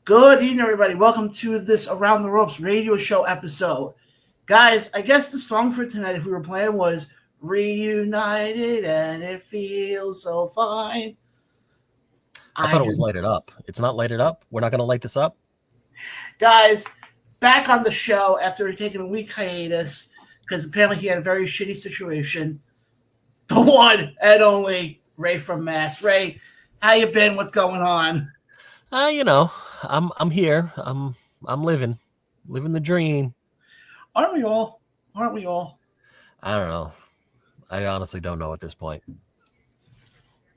Good evening, everybody. Welcome to this Around the Ropes radio show episode. Guys, I guess the song for tonight, if we were playing, was Reunited and It Feels So Fine. I thought it was Light It Up. It's not Light It Up? We're not going to light this up? Guys, back on the show after taking a week hiatus, because apparently he had a very shitty situation. The one and only Ray from Mass. Ray, how you been? What's going on? I'm here. I'm living the dream. Aren't we all? Aren't we all? I don't know. I honestly don't know at this point.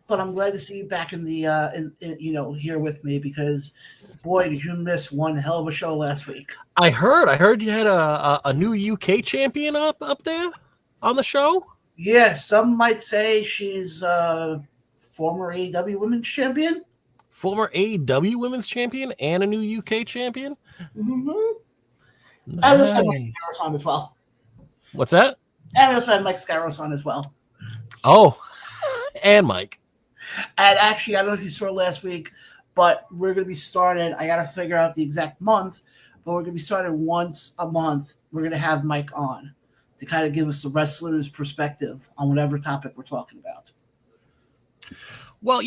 But I'm glad to see you back in the here with me, because boy, did you miss one hell of a show last week. I heard you had a new UK champion up there on the show. Yeah, some might say she's former AEW Women's Champion. Former AEW Women's Champion and a new UK champion? Mm-hmm. Nice. I also had Mike Skyros on as well. What's that? And I also had Mike Skyros on as well. Oh, and Mike. And actually, I don't know if you saw last week, but we're going to be starting. I got to figure out the exact month, but we're going to be starting once a month. We're going to have Mike on to kind of give us the wrestler's perspective on whatever topic we're talking about. Well,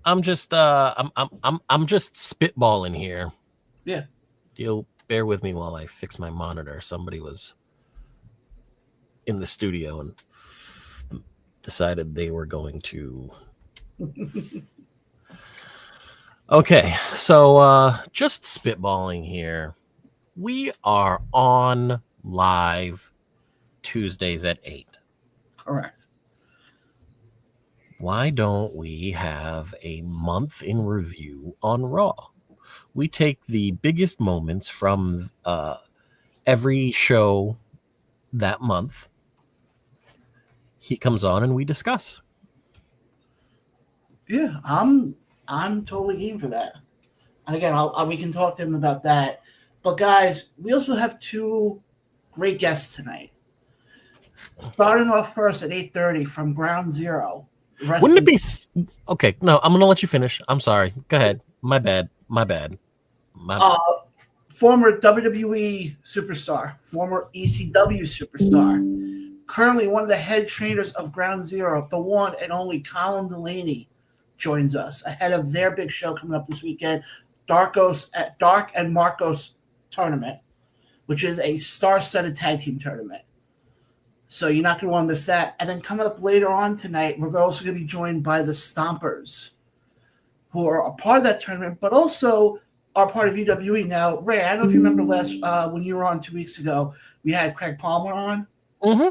I'm just I'm just spitballing here. Yeah. You'll bear with me while I fix my monitor. Somebody was in the studio and decided they were going to. Okay, so just spitballing here. We are on live Tuesdays at 8. Correct. Why don't we have a month in review on Raw? We take the biggest moments from every show that month. He comes on and we discuss. Yeah, I'm totally game for that. And again, we can talk to him about that. But guys, we also have two great guests tonight. Starting off first at 8:30 from Ground Zero. Wouldn't it be okay? No, I'm gonna let you finish. I'm sorry. Go ahead. My bad. Former WWE superstar, former ECW superstar, currently one of the head trainers of Ground Zero, the one and only Colin Delany, joins us ahead of their big show coming up this weekend, Dark and Marcos tournament, which is a star-studded tag team tournament. So you're not going to want to miss that. And then coming up later on tonight, we're also going to be joined by the Stompers, who are a part of that tournament, but also are part of WWE. Now, Ray, I don't know if you remember when you were on 2 weeks ago, we had Craig Palmer on. Mm-hmm.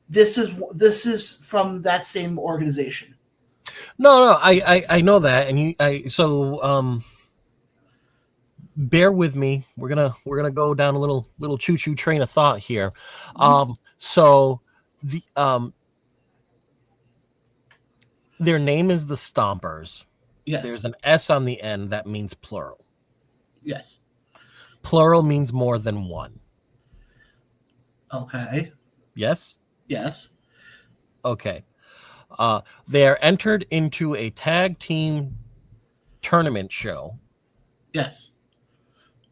This is from that same organization. No, I know that, and bear with me. We're gonna go down a little choo-choo train of thought here. So the their name is the Stompers. Yes. There's an S on the end that means plural. Yes. Plural means more than one. Okay. Yes? Yes. Okay. They are entered into a tag team tournament show. Yes.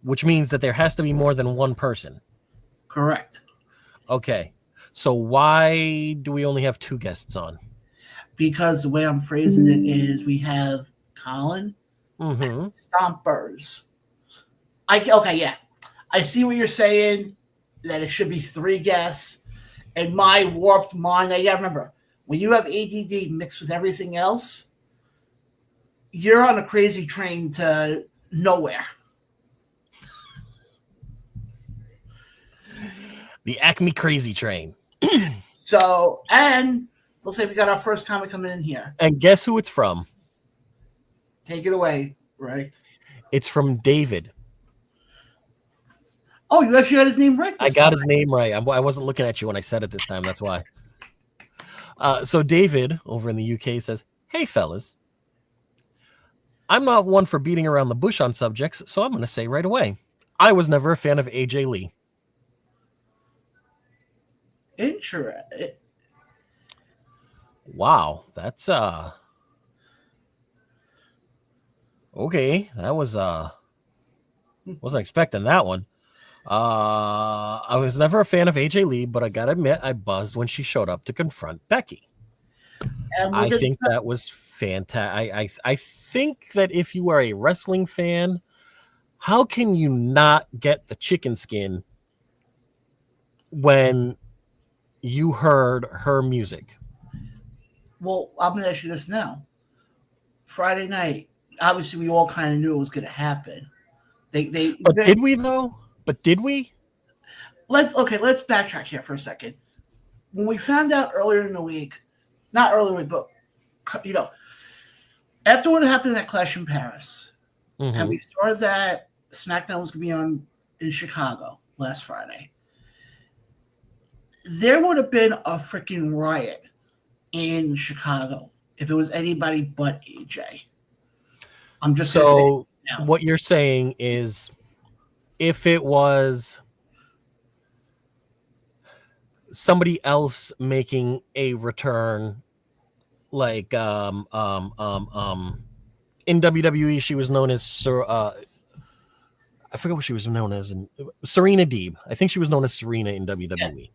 Which means that there has to be more than one person. Correct. Okay. So why do we only have two guests on? Because the way I'm phrasing it is we have Colin and Stompers. Yeah. I see what you're saying, that it should be three guests. In my warped mind, remember, when you have ADD mixed with everything else, you're on a crazy train to nowhere. The Acme Crazy Train. So, and looks like we got our first comic coming in here. And guess who it's from? Take it away, right? It's from David. Oh, you actually got his name right this time. I got his name right. I wasn't looking at you when I said it this time. That's why. So David over in the UK says, "Hey, fellas. I'm not one for beating around the bush on subjects, so I'm going to say right away. I was never a fan of AJ Lee." Interesting. Wow, that's Okay, that was wasn't expecting that one. I was never a fan of AJ Lee, but I gotta admit, I buzzed when she showed up to confront Becky. And I think that was fantastic. I think that if you are a wrestling fan, how can you not get the chicken skin when you heard her music? Well, I'm going to ask you this now. Friday night, obviously, we all kind of knew it was going to happen. Did we though? But did we? Let's backtrack here for a second. When we found out earlier in the week, not earlier, but after what happened in that Clash in Paris, and we saw that SmackDown was going to be on in Chicago last Friday, there would have been a freaking riot in Chicago if it was anybody but AJ. I'm just so what you're saying is, if it was somebody else making a return, like in WWE, she was known as I forget what she was known as, Serena Deeb. I think she was known as Serena in WWE.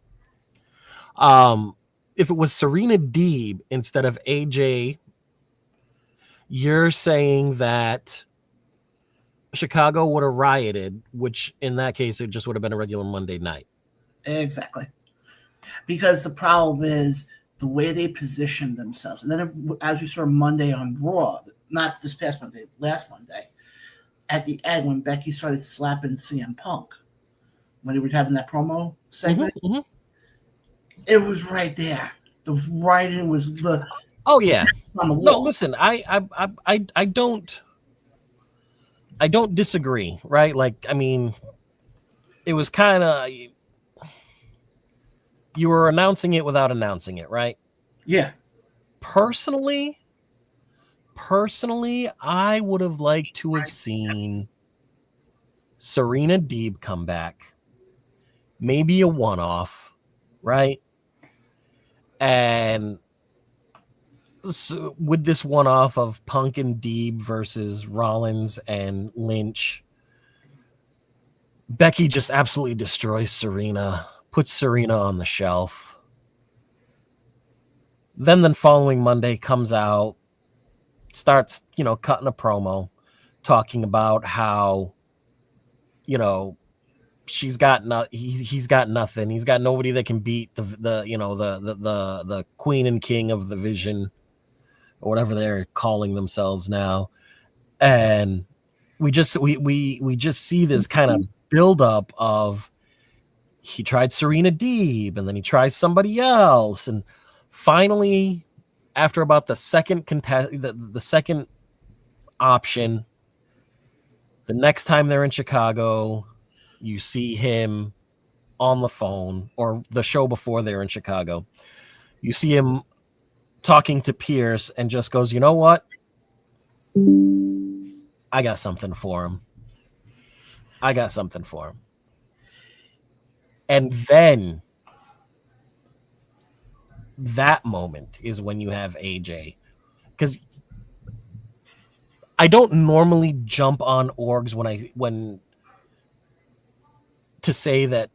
Yeah. If it was Serena Deeb instead of AJ, you're saying that Chicago would have rioted, which in that case, it just would have been a regular Monday night. Exactly. Because the problem is the way they positioned themselves. And then as we saw Monday on Raw, not this past Monday, last Monday, at the end when Becky started slapping CM Punk, when he was having that promo segment, it was right there. The writing was the on the wall. No, listen, I don't disagree, right? Like, I mean, it was kind of, you were announcing it without announcing it, right? Yeah. Personally, I would have liked to have seen Serena Deeb come back, maybe a one-off, right? And so with this one-off of Punk and Deeb versus Rollins and Lynch, Becky just absolutely destroys Serena, puts Serena on the shelf. Then the following Monday comes out, starts, cutting a promo, talking about how, he's got nothing. He's got nobody that can beat the queen and king of the vision, or whatever they're calling themselves now. And we just see this kind of buildup of, he tried Serena Deeb and then he tries somebody else. And finally, after about the second the second option, the next time they're in Chicago, you see him on the phone, or the show before they're in Chicago, you see him talking to Pierce and just goes, you know what? I got something for him. And then that moment is when you have AJ. Because I don't normally jump on orgs when to say that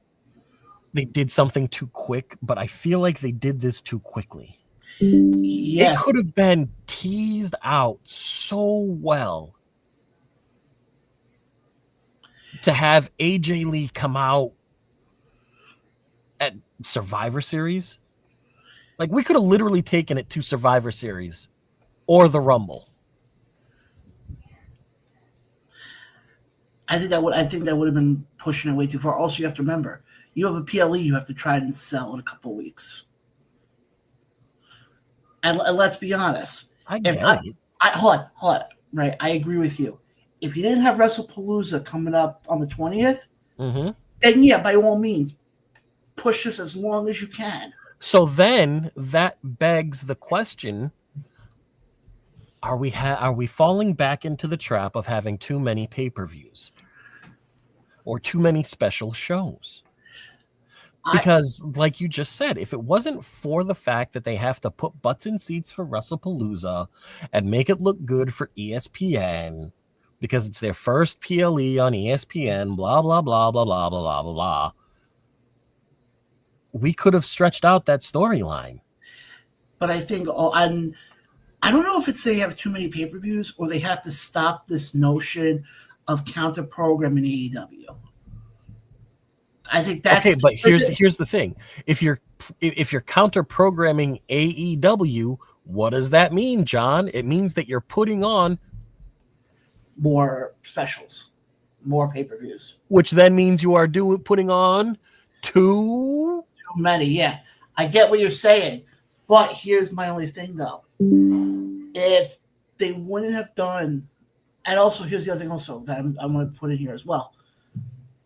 they did something too quick, but I feel like they did this too quickly. Yes. It could have been teased out so well to have AJ Lee come out at Survivor Series. Like, we could have literally taken it to Survivor Series or the Rumble. I think that would have been pushing it way too far. Also, you have to remember, you have a PLE you have to try and sell in a couple of weeks. And let's be honest. Hold on. Right, I agree with you. If you didn't have WrestlePalooza coming up on the 20th, then yeah, by all means, push this as long as you can. So then that begs the question: Are we falling back into the trap of having too many pay-per-views or too many special shows? Because, like you just said, if it wasn't for the fact that they have to put butts in seats for WrestlePalooza and make it look good for ESPN, because it's their first PLE on ESPN, blah, blah, blah, blah, blah, blah, blah, blah, blah. We could have stretched out that storyline. But I think, I don't know if it's they have too many pay-per-views or they have to stop this notion of counter-programming AEW. I think that's okay. But here's the thing: if you're counter-programming AEW, what does that mean, John? It means that you're putting on more specials, more pay-per-views, which then means you are putting on too many. Yeah, I get what you're saying, but here's my only thing though: if they wouldn't have done, and also here's the other thing also that I'm going to put in here as well.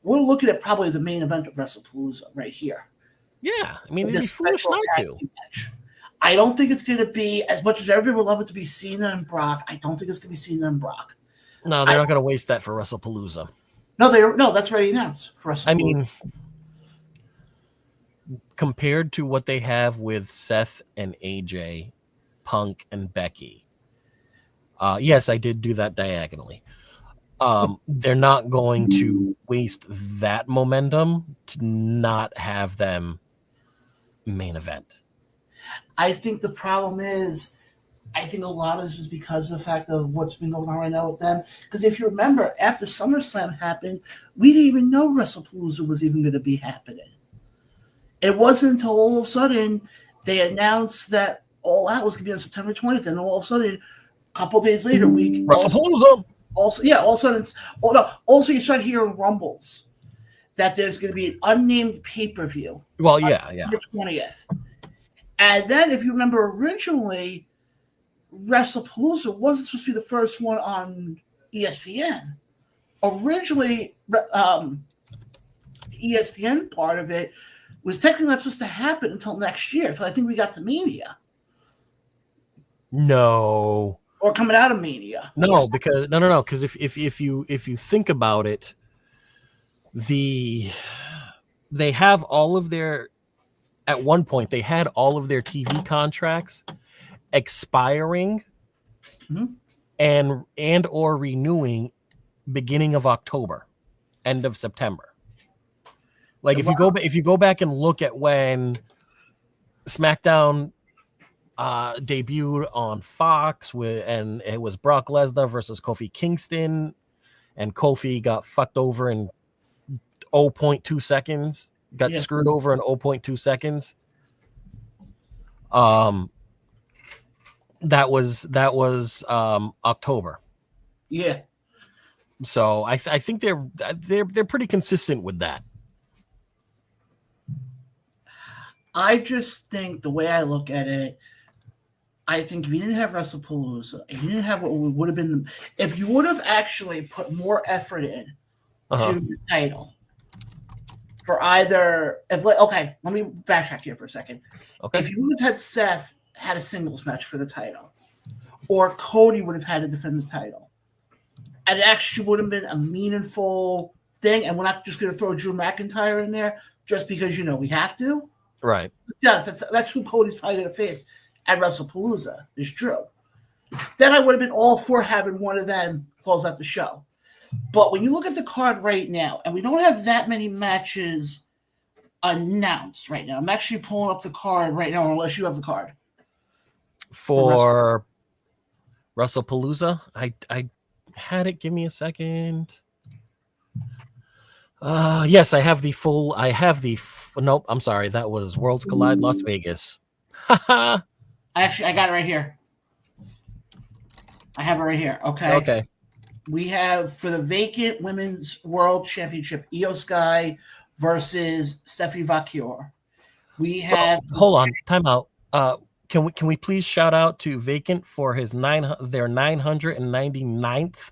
We're looking at probably the main event of WrestlePalooza right here. Yeah, I mean, it'd be foolish not to. Match. I don't think it's going to be, as much as everybody would love it to be Cena and Brock, I don't think it's going to be Cena and Brock. No, they're not going to waste that for WrestlePalooza. No, that's already announced for WrestlePalooza. I mean, compared to what they have with Seth and AJ, Punk and Becky, yes, I did do that diagonally. They're not going to waste that momentum to not have them main event. I think the problem is, I think a lot of this is because of the fact of what's been going on right now with them. Because if you remember, after SummerSlam happened, we didn't even know WrestlePalooza was even going to be happening. It wasn't until all of a sudden they announced that All Out was going to be on September 20th, and all of a sudden, a couple of days later, WrestlePalooza. All of a sudden, you start hearing rumbles that there's going to be an unnamed pay-per-view. Well, yeah. September 20th. And then, if you remember, originally, WrestlePalooza wasn't supposed to be the first one on ESPN. Originally, the ESPN part of it was technically not supposed to happen until next year. So I think we got to Mania. No. Or coming out of Mania. No, because no. Because if you think about it, they have all of their, at one point they had all of their TV contracts expiring and or renewing beginning of October, end of September. Like if you go back and look at when SmackDown debuted on Fox and it was Brock Lesnar versus Kofi Kingston, and Kofi got fucked over in 0.2 seconds, screwed over in 0.2 seconds. That was October. Yeah. So I think they're pretty consistent with that. I just think the way I look at it, I think if you didn't have WrestlePalooza, and you didn't have what would have been, if you would have actually put more effort in to the title for either, let me backtrack here for a second. Okay. If you would have had Seth had a singles match for the title, or Cody would have had to defend the title, and it actually would have been a meaningful thing, and we're not just going to throw Drew McIntyre in there just because, we have to. Right. Yeah, that's who Cody's probably going to face at WrestlePalooza, is Drew. Then I would have been all for having one of them close out the show. But when you look at the card right now, and we don't have that many matches announced right now. I'm actually pulling up the card right now, unless you have the card. For WrestlePalooza, I had it. Give me a second. Yes, I have the full. Nope, I'm sorry. That was Worlds Collide Las Vegas. I got it right here. I have it right here. Okay. We have for the vacant Women's World Championship, Io Sky versus Stephanie Vaquior. We have. Hold on, time out. Can we please shout out to Vacant for their 999th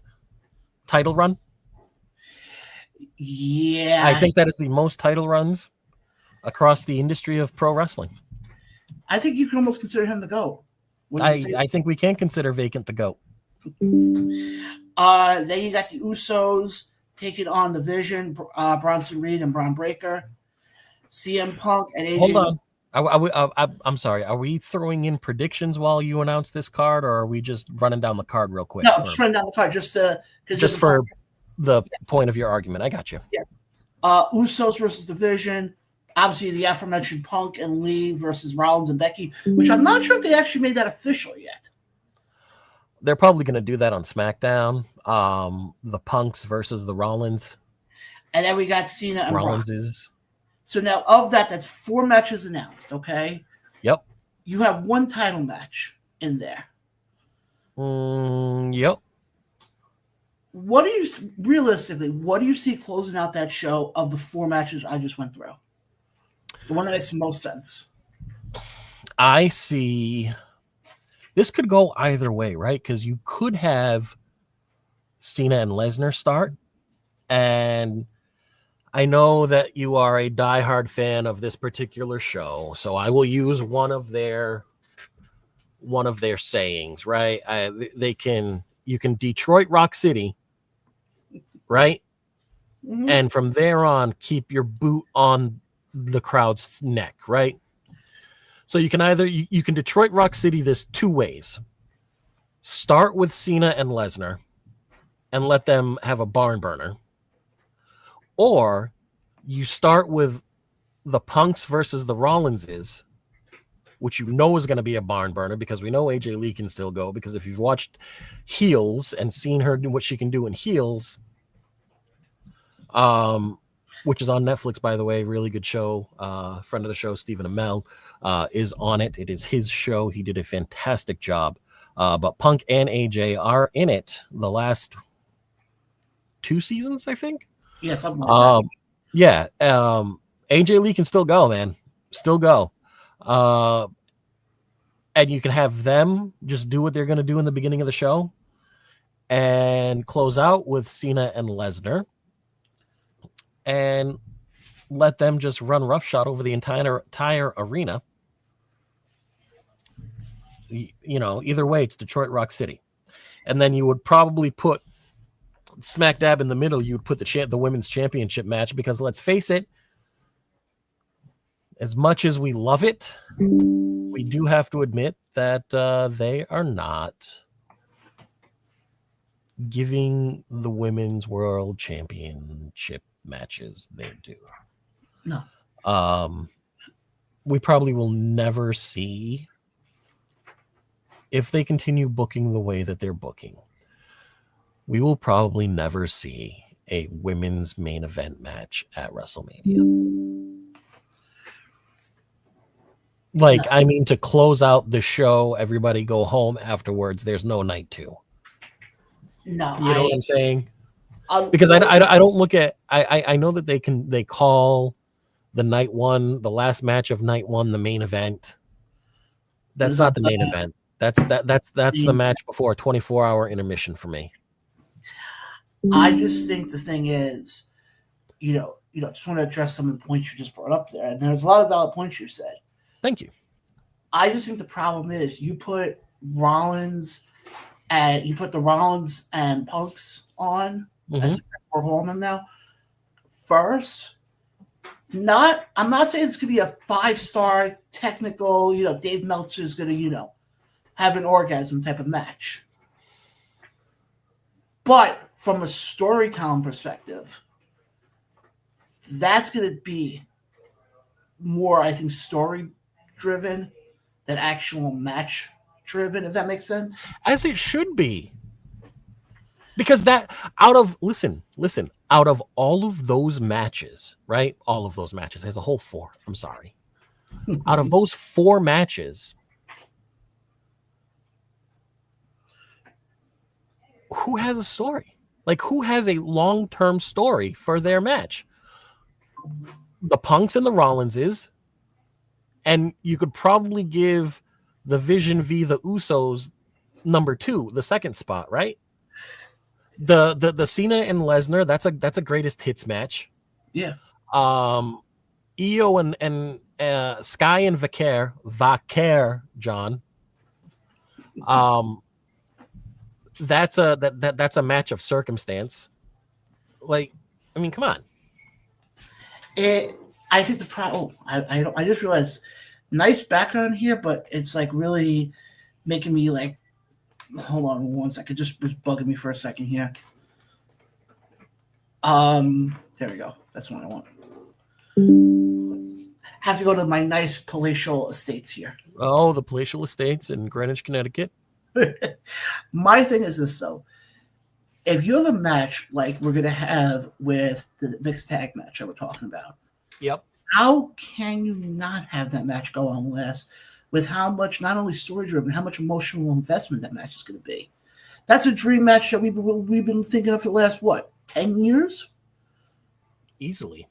title run? Yeah, I think that is the most title runs across the industry of pro wrestling. I think you can almost consider him the GOAT. I think we can consider Vacant the GOAT. Then you got the Usos taking on the Vision, Bronson Reed and Braun Breaker. CM Punk and AJ. Hold on. I'm sorry. Are we throwing in predictions while you announce this card, or are we just running down the card real quick? No, I'm just running down the card just for the point of your argument. I got you. Yeah. Usos versus Division. Obviously, the aforementioned Punk and Lee versus Rollins and Becky, which I'm not sure if they actually made that official yet. They're probably going to do that on SmackDown. The Punks versus the Rollins. And then we got Cena and Brock. Rollinses. So now of that, that's 4 matches announced, okay? Yep. You have 1 title match in there. Yep. What do you see closing out that show of the 4 matches I just went through? The one that makes the most sense. I see. This could go either way, right? Because you could have Cena and Lesnar start, and I know that you are a diehard fan of this particular show, so I will use one of their sayings, right? You can Detroit Rock City, right? Mm-hmm. And from there on, keep your boot on the crowd's neck, right? So you can either you can Detroit Rock City this 2 ways. Start with Cena and Lesnar and let them have a barn burner. Or you start with the Punks versus the Rollinses, which you know is going to be a barn burner because we know AJ Lee can still go, because if you've watched Heels and seen her do what she can do in Heels, which is on Netflix, by the way, really good show. Friend of the show, Stephen Amell, is on it. It is his show. He did a fantastic job. But Punk and AJ are in it the last 2 seasons, I think. Yeah, something like that. Yeah. AJ Lee can still go, man. Still go. And you can have them just do what they're going to do in the beginning of the show and close out with Cena and Lesnar and let them just run roughshod over the entire arena. You know, either way, it's Detroit Rock City. And then you would probably put smack dab in the middle, you'd put the women's championship match, because let's face it, as much as we love it, we do have to admit that they are not giving the women's world championship matches their due. No. We probably will never see, if they continue booking the way that they're booking, we will probably never see a women's main event match at WrestleMania. Like, I mean, to close out the show, everybody go home afterwards. There's no night 2. No, you know what I'm saying? Because I don't look at. I know that they call the night 1, the last match of night 1, the main event. That's not the main event. That's the match before a 24-hour intermission for me. I just think the thing is, just want to address some of the points you just brought up there. And there's a lot of valid points you said. Thank you. I just think the problem is you put the Rollins and Punks on, as we're calling them now. First, I'm not saying it's going to be a 5-star technical, Dave Meltzer's going to, have an orgasm type of match. But from a storytelling perspective, that's going to be more, I think, story-driven than actual match-driven, if that makes sense. As it should be. Because out of all of those matches, right? All of those matches. There's a whole 4. I'm sorry. Out of those 4 matches, who has a story? Like, who has a long-term story for their match? The Punks and the Rollinses, and you could probably give the Vision v the Usos number 2, the second spot, right? The Cena and Lesnar, that's a greatest hits match. Yeah. Io and Sky and Vaquer, John. That's a match of circumstance. Like, I mean, come on. I think the problem. I just realized nice background here, but it's like really making me like. Hold on one second. Just was bugging me for a second here. There we go. That's what I want. Have to go to my nice palatial estates here. Oh, the palatial estates in Greenwich, Connecticut. My thing is this though. If you have a match like we're gonna have with the mixed tag match that we're talking about, Yep. how can you not have that match go on last with how much not only story driven, how much emotional investment that match is going to be? That's a dream match that we've been thinking of for the last 10 years, Easily.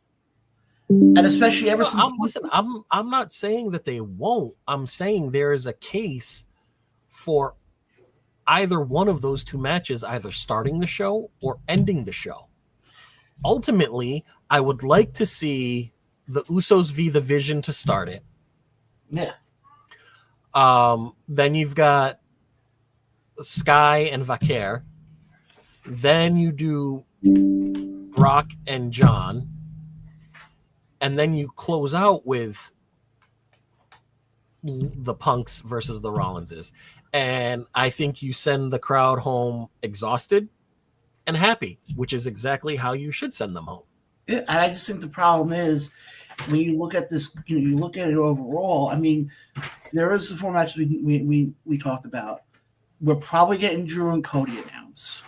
And especially ever since. Listen, I'm not saying that they won't. I'm saying there is a case for either one of those two matches, either starting the show or ending the show. Ultimately, I would like to see the Usos v. The Vision to start it. Yeah. Then you've got Sky and Vaquer. Then you do Brock and John. And then you close out with the Punks versus the Rollinses. And I think you send the crowd home exhausted and happy, which is exactly how you should send them home. Yeah, and I just think the problem is when you look at this, you look at it overall. I mean, there is the four matches we talked about. We're probably getting Drew and Cody announced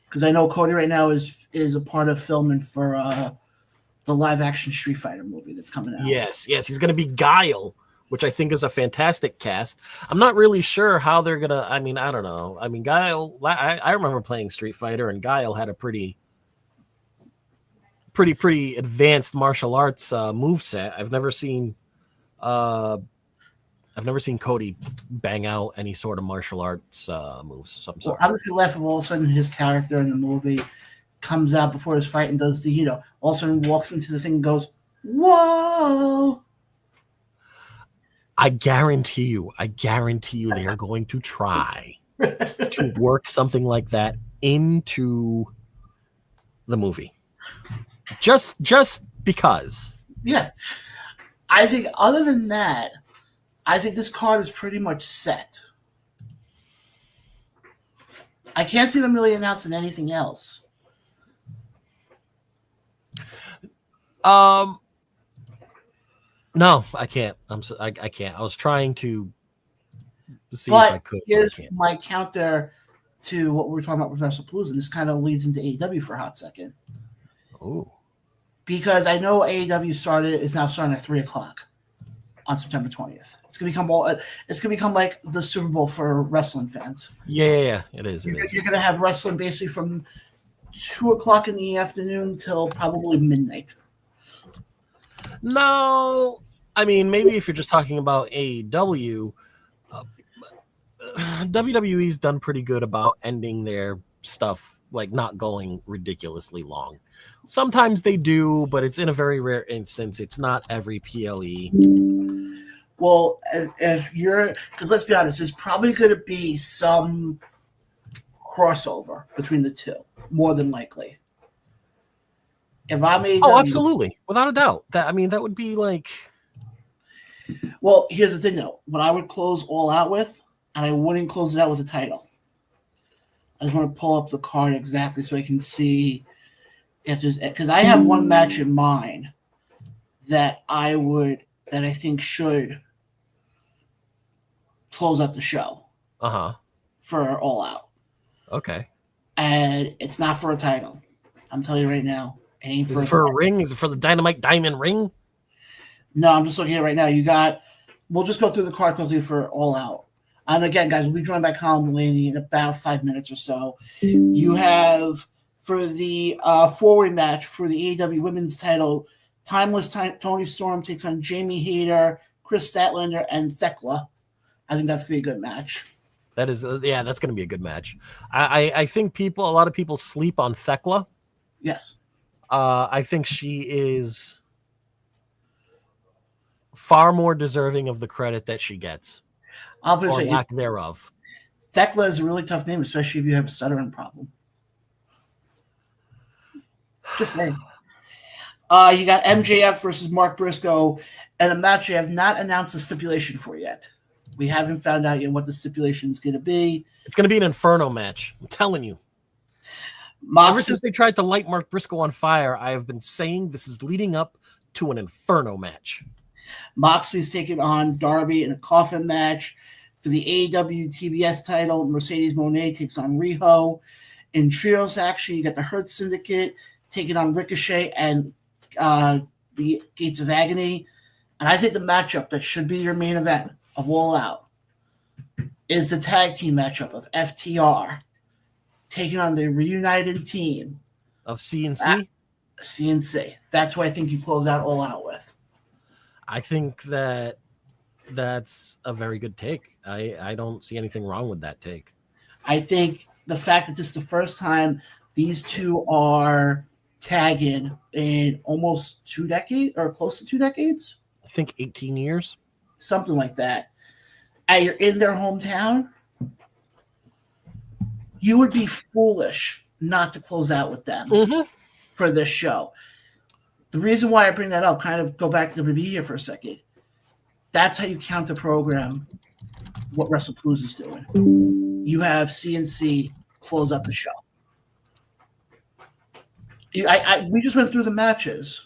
because I know Cody right now is a part of filming for the live action Street Fighter movie that's coming out. Yes, he's going to be Guile, which I think is a fantastic cast. I'm not really sure how they're going to, I don't know. I mean, Guile, I remember playing Street Fighter, and Guile had a pretty advanced martial arts moveset. I've never seen Cody bang out any sort of martial arts moves. So I'm sorry. Well, obviously, left of all of a sudden his character in the movie comes out before his fight and does the, all of a sudden walks into the thing and goes, whoa. I guarantee you they are going to try to work something like that into the movie. Just because. Yeah. I think other than that, I think this card is pretty much set. I can't see them really announcing anything else. No, I can't. I can't. I was trying to see but if I could. Here's my counter to what we were talking about with WrestlePalooza. This kind of leads into AEW for a hot second. Oh. Because I know AEW is now starting at 3:00 on September 20th. It's gonna become like the Super Bowl for wrestling fans. Yeah, it is. You're gonna have wrestling basically from 2:00 in the afternoon till probably midnight. No, I mean, maybe if you're just talking about AEW, WWE's done pretty good about ending their stuff, like not going ridiculously long. Sometimes they do, but it's in a very rare instance. It's not every PLE. Well, because let's be honest, there's probably going to be some crossover between the two, more than likely. If I'm AEW, absolutely, without a doubt. That would be like. Well, here's the thing, though. What I would close All Out with, and I wouldn't close it out with a title. I just want to pull up the card exactly so I can see if there's, because I have one match in mind that I think should close out the show. For All Out. Okay. And it's not for a title. I'm telling you right now. Is it for a ring? Is it for the Dynamite Diamond ring? No, I'm just looking at it right now. We'll just go through the card quickly for All Out. And again, guys, we'll be joined by Colin Delany in about 5 minutes or so. You have, for the four-way match for the AEW Women's title, Timeless Tony Storm takes on Jamie Hayter, Chris Statlander, and Thekla. I think that's going to be a good match. That is, that's going to be a good match. I think a lot of people sleep on Thekla. Yes. I think she is far more deserving of the credit that she gets. Or lack thereof. Thekla is a really tough name, especially if you have a stuttering problem. Just saying. You got MJF versus Mark Briscoe, and a match they have not announced the stipulation for yet. We haven't found out yet what the stipulation is going to be. It's going to be an Inferno match. I'm telling you. Ever since they tried to light Mark Briscoe on fire, I have been saying this is leading up to an Inferno match. Moxley's taking on Darby in a coffin match for the AEW TBS title. Mercedes Moné takes on Riho. In trios action, you got the Hurt Syndicate taking on Ricochet and the Gates of Agony. And I think the matchup that should be your main event of All Out is the tag team matchup of FTR taking on the reunited team of CNC. CNC. That's what I think you close out All Out with. I think that's a very good take. I don't see anything wrong with that take. I think the fact that this is the first time these two are tagging in almost 2 decades or close to 2 decades. I think 18 years. Something like that. And you're in their hometown. You would be foolish not to close out with them for this show. The reason why I bring that up, kind of go back to the WWE here for a second. That's how you count the program, what WrestlePalooza is doing. You have CNC close out the show. We just went through the matches,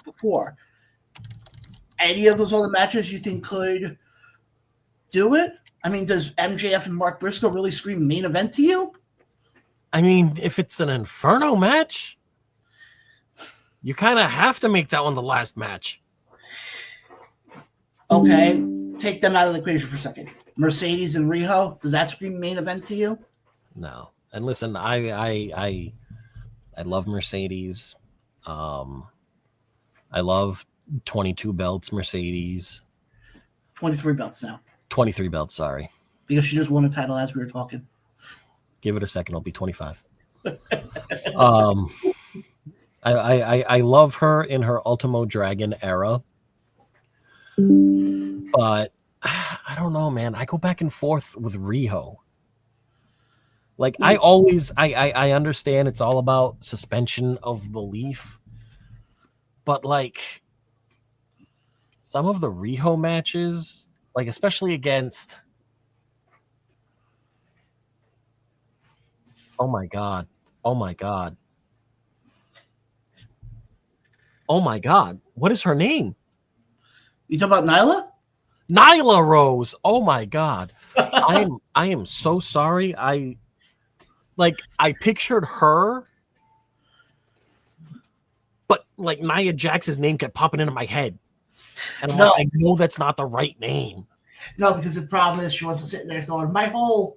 before. Any of those other matches you think could do it? I mean, does MJF and Mark Briscoe really scream main event to you? I mean, if it's an Inferno match, you kind of have to make that one the last match. Okay, take them out of the equation for a second. Mercedes and Riho, does that scream main event to you? No. And listen, I love Mercedes. I love 22 belts Mercedes. 23 belts now. 23 belts, sorry. Because she just won a title as we were talking. Give it a second, I'll be 25. I love her in her Ultimo Dragon era. But I don't know, man. I go back and forth with Riho. Like, I understand it's all about suspension of belief. But, like, some of the Riho matches, like, especially against... Oh, my God. What is her name? You talking about Nyla? Nyla Rose. Oh, my God. I am so sorry. I pictured her, but like Nia Jax's name kept popping into my head. And I know that's not the right name. No, because the problem is she wasn't sitting there going, my hole.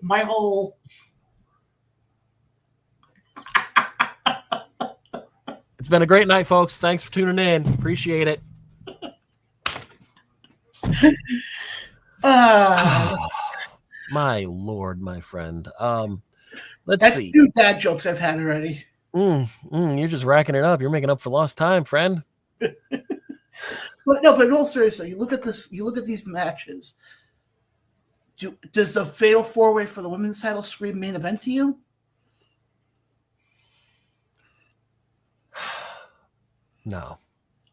It's been a great night, folks. Thanks for tuning in. Appreciate it. My Lord, my friend. Let's see. 2 dad jokes I've had already. You're just racking it up. You're making up for lost time, friend. But in all seriousness, you look at this. You look at these matches. Does the Fatal 4-Way for the women's title scream main event to you? No.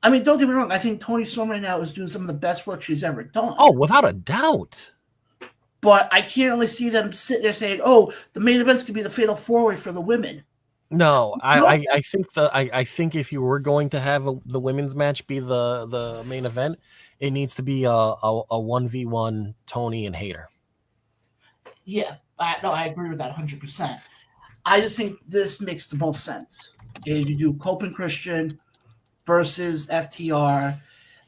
I mean, don't get me wrong. I think Toni Storm right now is doing some of the best work she's ever done. Oh, without a doubt. But I can't really see them sitting there saying, "Oh, the main events could be the Fatal 4-Way for the women." No, I think if you were going to have the women's match be the main event, it needs to be a 1v1 Tony and Hayter. Yeah, I agree with that 100%. I just think this makes the most sense. Is you do Cope and Christian versus FTR,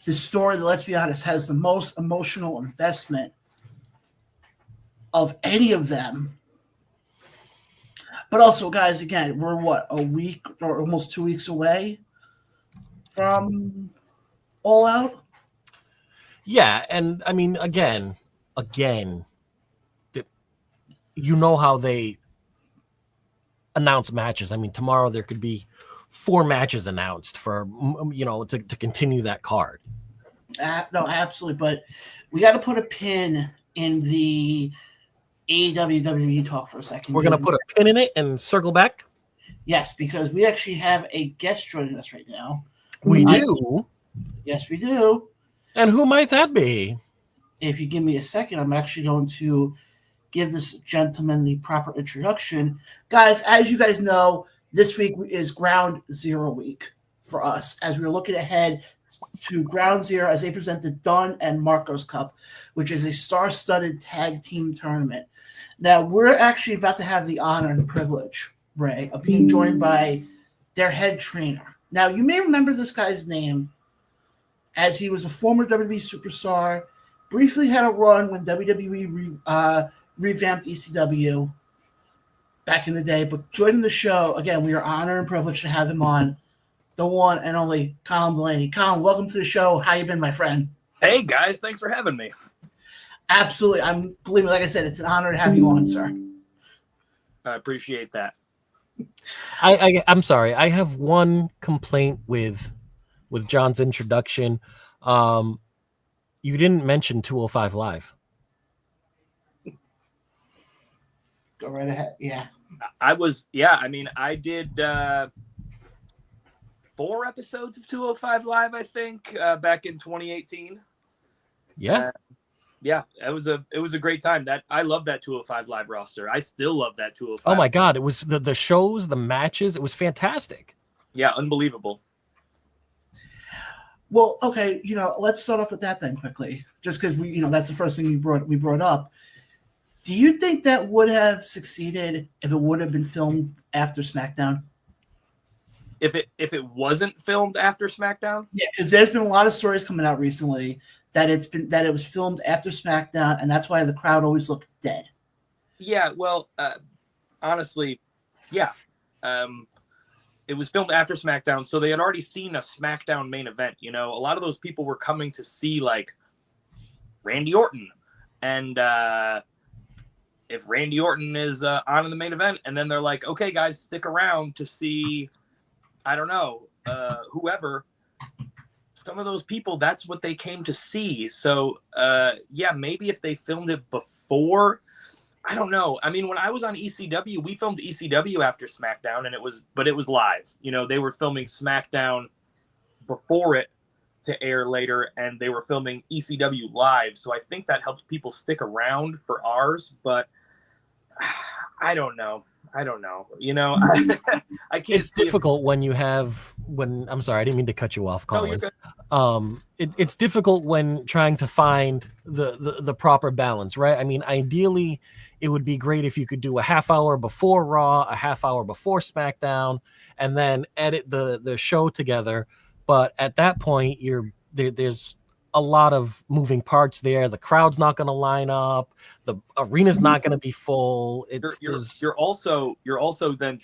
the story that, let's be honest, has the most emotional investment of any of them. But also, guys, again, we're a week or almost 2 weeks away from All Out? Yeah, and I mean, again, you know how they announce matches. I mean, tomorrow there could be 4 matches announced for, to continue that card. No, absolutely. But we got to put a pin in the AEW WWE talk for a second. We're going to put a pin in it and circle back? Yes, because we actually have a guest joining us right now. We do. Yes, we do. And who might that be? If you give me a second, I'm actually going to give this gentleman the proper introduction. Guys, as you guys know, this week is Ground Zero week for us as we're looking ahead to Ground Zero as they present the Dunn and Marcos Cup, which is a star-studded tag team tournament. Now, we're actually about to have the honor and privilege, Ray, of being joined by their head trainer. Now, you may remember this guy's name as he was a former WWE superstar, briefly had a run when WWE revamped ECW back in the day, but joining the show, again, we are honored and privileged to have him on, the one and only Colin Delany. Colin, welcome to the show. How you been, my friend? Hey, guys. Thanks for having me. Absolutely. Believe me, like I said, it's an honor to have you on, sir. I appreciate that. I'm sorry. I have one complaint with John's introduction. You didn't mention 205 Live. Go right ahead. Yeah. I did 4 episodes of 205 Live, I think, back in 2018. Yeah. It was a great time. That I love that 205 Live roster. I still love that 205. Oh my God. It was the shows, the matches. It was fantastic. Yeah. Unbelievable. Well, okay, let's start off with that then quickly, just because that's the first thing we brought up. Do you think that would have succeeded if it would have been filmed after SmackDown? If it wasn't filmed after SmackDown? Yeah, because there's been a lot of stories coming out recently that it was filmed after SmackDown, and that's why the crowd always looked dead. Yeah, well, honestly, yeah. It was filmed after SmackDown, so they had already seen a SmackDown main event. A lot of those people were coming to see, like, Randy Orton. And if Randy Orton is on in the main event, and then they're like, okay, guys, stick around to see, I don't know, whoever. Some of those people, that's what they came to see. So, maybe if they filmed it before, I don't know. I mean, when I was on ECW, we filmed ECW after SmackDown, and it was live. They were filming SmackDown before it to air later, and they were filming ECW live. So I think that helps people stick around for ours, but I don't know. I can't. It's difficult I'm sorry, I didn't mean to cut you off, Colin. No, you're good. It's difficult when trying to find the proper balance, right? I mean, ideally, it would be great if you could do a half hour before Raw, a half hour before SmackDown, and then edit the show together. But at that point, there's a lot of moving parts there. The crowd's not going to line up. The arena's not going to be full. You're also then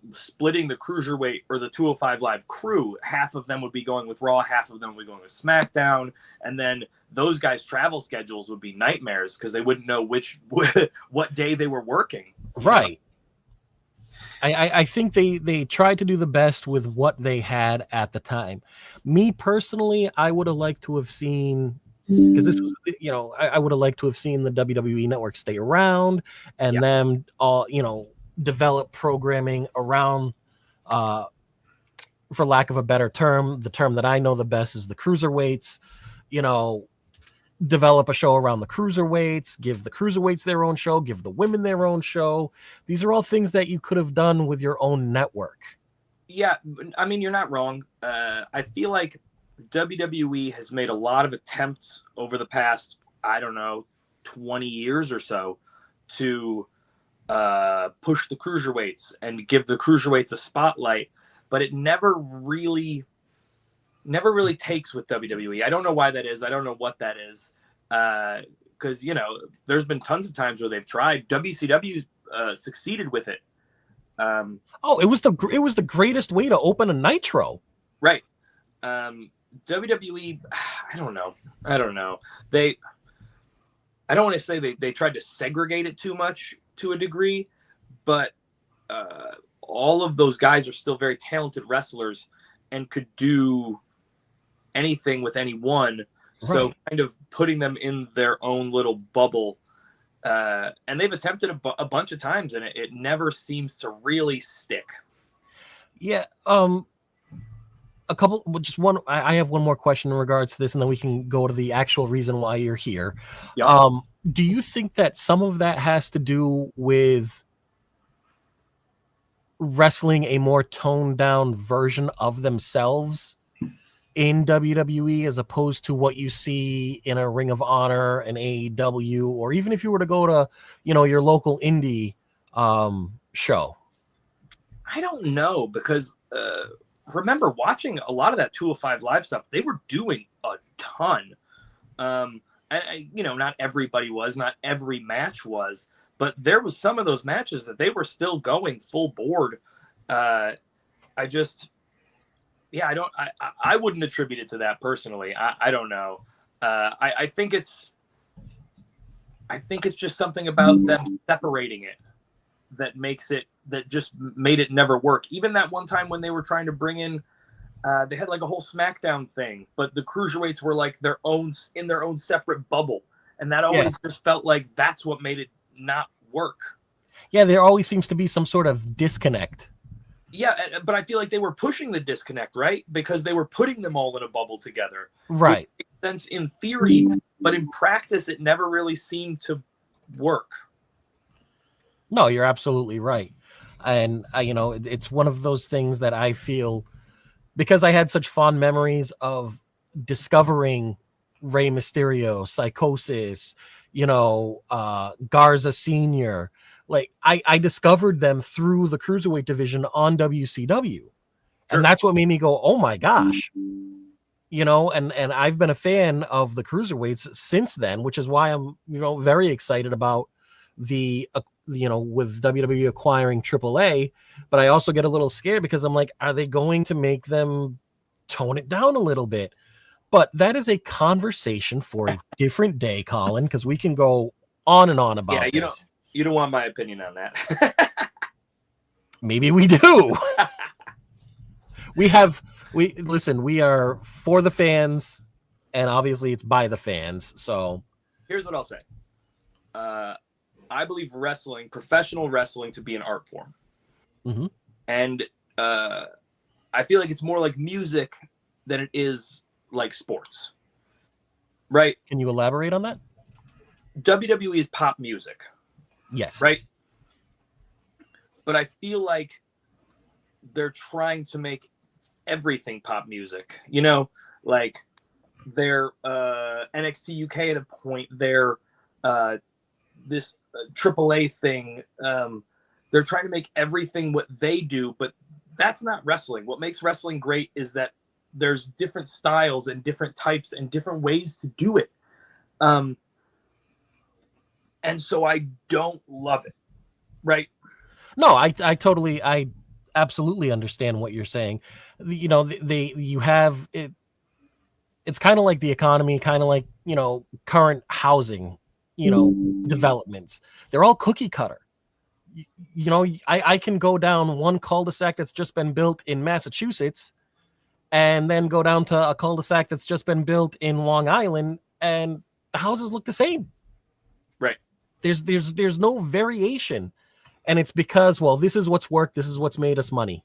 splitting the cruiserweight or the 205 Live crew. Half of them would be going with Raw, half of them would be going with SmackDown, and then those guys' travel schedules would be nightmares because they wouldn't know what day they were working. Right. I think they tried to do the best with what they had at the time. Me personally, I would have liked to have seen, because this was, I would have liked to have seen the WWE Network stay around and them all, develop programming around, for lack of a better term, the term that I know the best is the cruiserweights, develop a show around the cruiserweights, give the cruiserweights their own show, give the women their own show. These are all things that you could have done with your own network. Yeah, I mean, you're not wrong. I feel like WWE has made a lot of attempts over the past, 20 years or so to push the cruiserweights and give the cruiserweights a spotlight, but it never really takes with WWE. I don't know why that is. I don't know what that is. Because, there's been tons of times where they've tried. WCW succeeded with it. It was the greatest way to open a Nitro. Right. WWE, I don't know. I don't want to say they tried to segregate it too much to a degree, but all of those guys are still very talented wrestlers and could do anything with anyone. Right. So kind of putting them in their own little bubble. And they've attempted a bunch of times, and it never seems to really stick. Yeah. a couple, just one. I have one more question in regards to this, and then we can go to the actual reason why you're here. Yep. Do you think that some of that has to do with wrestling a more toned down version of themselves in WWE as opposed to what you see in a Ring of Honor, an AEW, or even if you were to go to, your local indie show? I don't know, because remember watching a lot of that 205 Live stuff, they were doing a ton. Not everybody was, not every match was, but there was some of those matches that they were still going full board. I wouldn't attribute it to that personally. I don't know. I think it's just something about them separating it that just made it never work. Even that one time when they were trying to bring in, they had like a whole SmackDown thing, but the cruiserweights were like in their own separate bubble. And that always just felt like that's what made it not work. Yeah, there always seems to be some sort of disconnect. Yeah, but I feel like they were pushing the disconnect, right? Because they were putting them all in a bubble together. Right. Which makes sense in theory, but in practice, it never really seemed to work. No, you're absolutely right. And, it's one of those things that I feel, because I had such fond memories of discovering Rey Mysterio, Psychosis, Garza Sr. Like I discovered them through the cruiserweight division on WCW. Sure. And that's what made me go, oh my gosh. And I've been a fan of the cruiserweights since then, which is why I'm, very excited about the, with WWE acquiring AAA, but I also get a little scared because I'm like, are they going to make them tone it down a little bit? But that is a conversation for a different day, Colin, because we can go on and on about this. You don't want my opinion on that. Maybe we do. We are for the fans, and obviously it's by the fans. So here's what I'll say. I believe professional wrestling, to be an art form. Mm-hmm. And I feel like it's more like music than it is like sports. Right? Can you elaborate on that? WWE is pop music. Yes. Right? But I feel like they're trying to make everything pop music. Like their NXT UK at a point, their this AAA thing, they're trying to make everything what they do, but that's not wrestling. What makes wrestling great is that there's different styles and different types and different ways to do it. And so I don't love it. Right? No, I absolutely understand what you're saying. You have it. It's kind of like the economy, kind of like, current housing, developments. They're all cookie cutter. I can go down one cul-de-sac that's just been built in Massachusetts and then go down to a cul-de-sac that's just been built in Long Island, and the houses look the same. Right. There's no variation. And it's because, well, this is what's worked. This is what's made us money.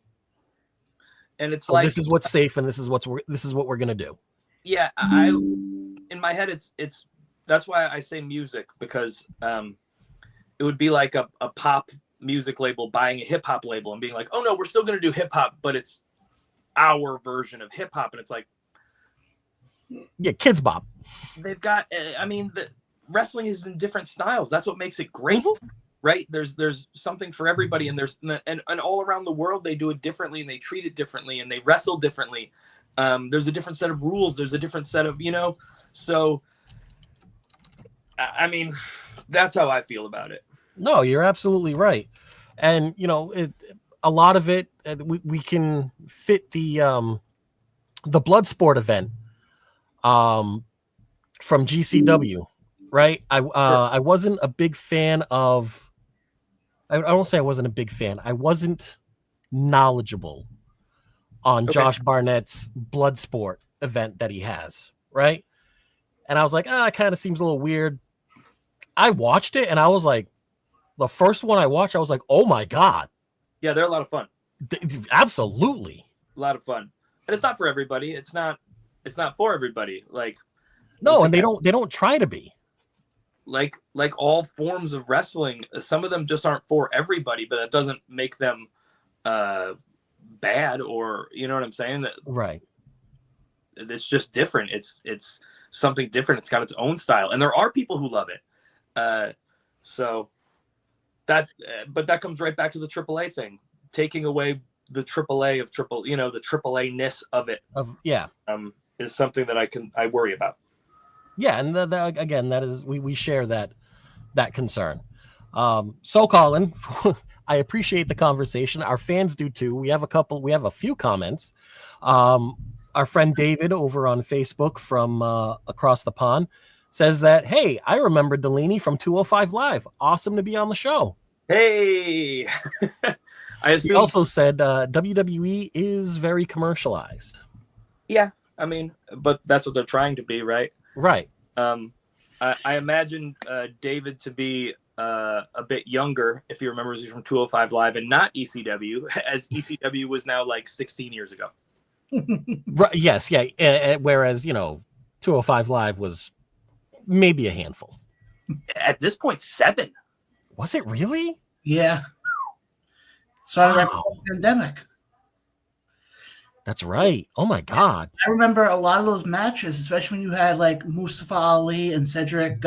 And it's like, this is what's safe. And this is what we're going to do. Yeah. In my head, it's, that's why I say music, because it would be like a pop music label buying a hip hop label and being like, oh no, we're still going to do hip hop, but it's our version of hip hop. And it's like, yeah, Kids Bop. They've got, the wrestling is in different styles. That's what makes it great. Mm-hmm. Right? There's something for everybody, and and all around the world they do it differently, and they treat it differently, and they wrestle differently. There's a different set of rules. There's a different set of, so that's how I feel about it. No, you're absolutely right. And, a lot of it, we can fit the Bloodsport event from GCW, right? I wasn't a big fan of, I don't say I wasn't a big fan. I wasn't knowledgeable on Josh Barnett's Bloodsport event that he has, right? And I was like, it kind of seems a little weird. I watched it, and I was like, the first one I watched, I was like, oh my God. Yeah, they're a lot of fun. Absolutely. A lot of fun. and it's not for everybody. It's not for everybody. Like, no, and they don't try to be. Like all forms of wrestling, some of them just aren't for everybody, but that doesn't make them bad, or you know what I'm saying? That right. It's just different. It's something different. It's got its own style, and there are people who love it. So that, but that comes right back to the AAA thing, taking away the AAA of the AAA-ness of it. Is something that I worry about. Yeah, and again, that is we share that concern. So Colin, I appreciate the conversation. Our fans do too. We have a few comments. Our friend David over on Facebook from across the pond says that, hey, I remember Delany from 205 Live. Awesome to be on the show. Hey. He also said WWE is very commercialized. Yeah, I mean, but that's what they're trying to be, right? Right. I imagine David to be a bit younger, if he remembers from 205 Live and not ECW, as ECW was now like 16 years ago. Right, yes, yeah. Whereas 205 Live was maybe a handful. At this point, 7. Was it really? Yeah. Started right before the pandemic. That's right. Oh my God. I remember a lot of those matches, especially when you had like Mustafa Ali and Cedric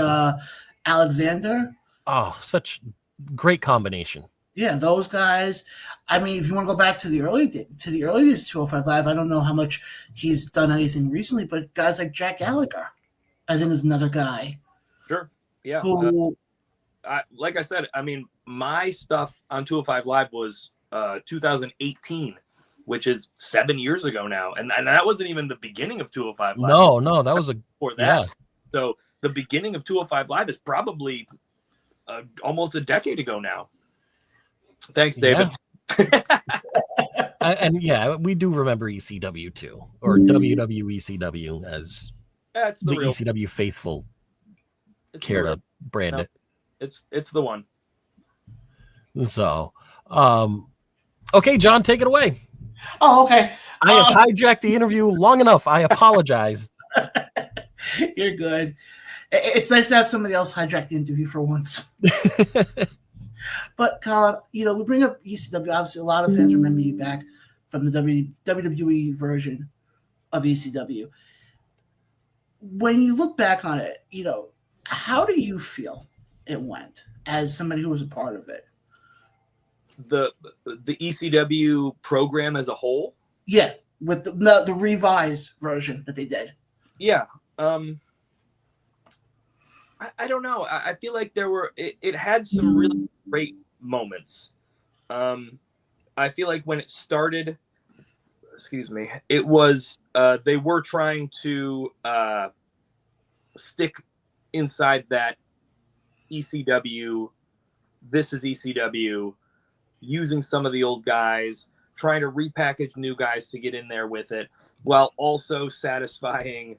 Alexander. Oh, such great combination. Yeah, those guys. I mean, if you want to go back to the early days of 205 Live, I don't know how much he's done anything recently, but guys like Jack Gallagher, I think, is another guy. Sure. Yeah. Who, like I said, I mean, my stuff on 205 Live was 2018, which is 7 years ago now, and that wasn't even the beginning of 205 Live. No, that was before that. Yeah. So the beginning of 205 Live is probably almost a decade ago now. Thanks, David. Yeah. And yeah, we do remember ECW too, or WWECW as the ECW faithful care to brand it. It's the one. So, okay, John, take it away. Oh, okay. I have hijacked the interview long enough. I apologize. You're good. It's nice to have somebody else hijack the interview for once. But Colin, we bring up ECW. Obviously, a lot of fans remember you back from the WWE version of ECW. When you look back on it, how do you feel it went as somebody who was a part of it? The ECW program as a whole? Yeah, with the revised version that they did. Yeah. I don't know. I feel like it had some really great moments. I feel like when it started, it was they were trying to stick inside that ECW. This is ECW, using some of the old guys, trying to repackage new guys to get in there with it, while also satisfying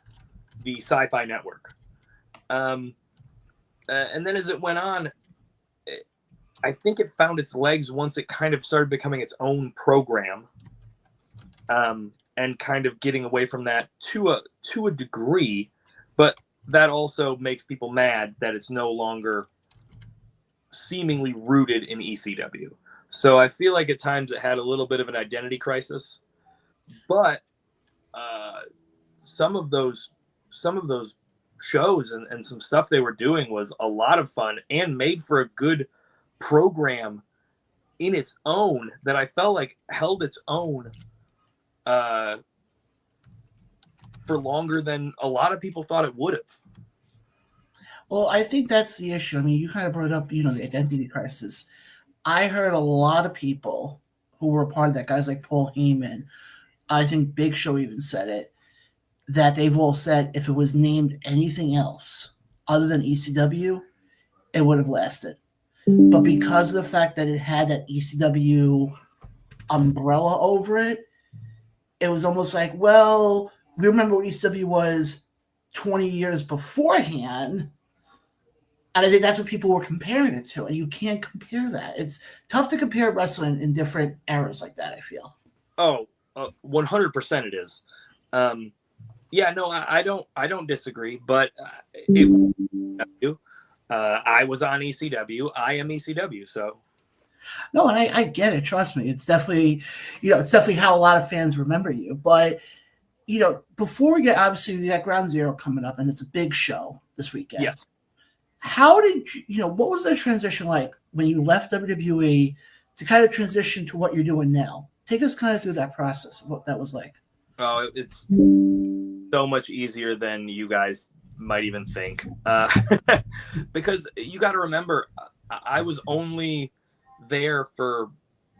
the Sci-Fi Network. And then as it went on, I think it found its legs once it kind of started becoming its own program, and kind of getting away from that to a degree. But that also makes people mad that it's no longer seemingly rooted in ECW. So I feel like at times it had a little bit of an identity crisis. But some of those shows and some stuff they were doing was a lot of fun and made for a good program in its own, that I felt like held its own for longer than a lot of people thought it would have. Well, I think that's the issue. I mean, you kind of brought up, the identity crisis. I heard a lot of people who were a part of that, guys like Paul Heyman, I think Big Show even said it, that they've all said if it was named anything else other than ECW, it would have lasted. But because of the fact that it had that ECW umbrella over it, it was almost like, well, we remember what ECW was 20 years beforehand. And I think that's what people were comparing it to. And you can't compare that. It's tough to compare wrestling in different eras like that, I feel. Oh, 100% it is. Yeah, no, I don't disagree, but I was on ECW. I am ECW, so. No, and I get it. Trust me, it's definitely, it's definitely how a lot of fans remember you. But before we get, obviously, we got Ground Zero coming up, and it's a big show this weekend. Yes. How did what was that transition like when you left WWE to kind of transition to what you're doing now? Take us kind of through that process of what that was like. Oh, it's so much easier than you guys might even think. Because you got to remember, I was only there for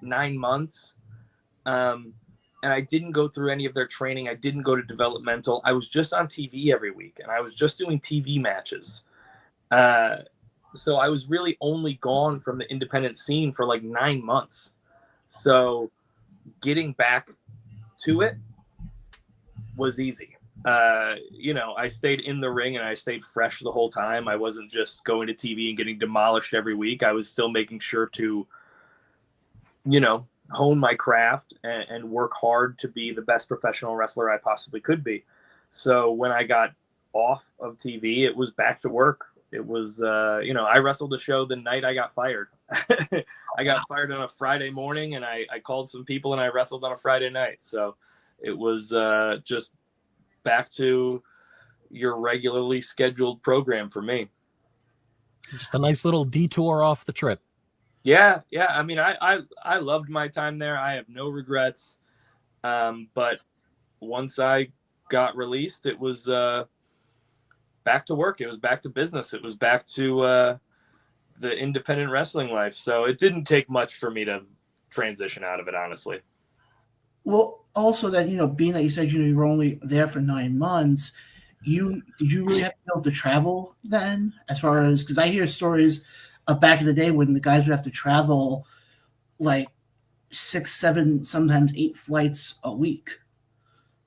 9 months. And I didn't go through any of their training. I didn't go to developmental. I was just on TV every week, and I was just doing TV matches. So I was really only gone from the independent scene for like 9 months. So getting back to it was easy. I stayed in the ring and I stayed fresh the whole time. I wasn't just going to TV and getting demolished every week. I was still making sure to, hone my craft and work hard to be the best professional wrestler I possibly could be. So when I got off of TV, it was back to work. It was, I wrestled a show the night I got fired. I got fired on a Friday morning, and I called some people and I wrestled on a Friday night. So it was just back to your regularly scheduled program for me. Just a nice little detour off the trip. Yeah. I mean, I loved my time there. I have no regrets. But once I got released, it was back to work. It was back to business. It was back to the independent wrestling life. So it didn't take much for me to transition out of it, honestly. Well, also that, being that you said, you were only there for 9 months, did you really have to be able to travel then? As far as, because I hear stories of back in the day when the guys would have to travel like 6, 7, sometimes 8 flights a week.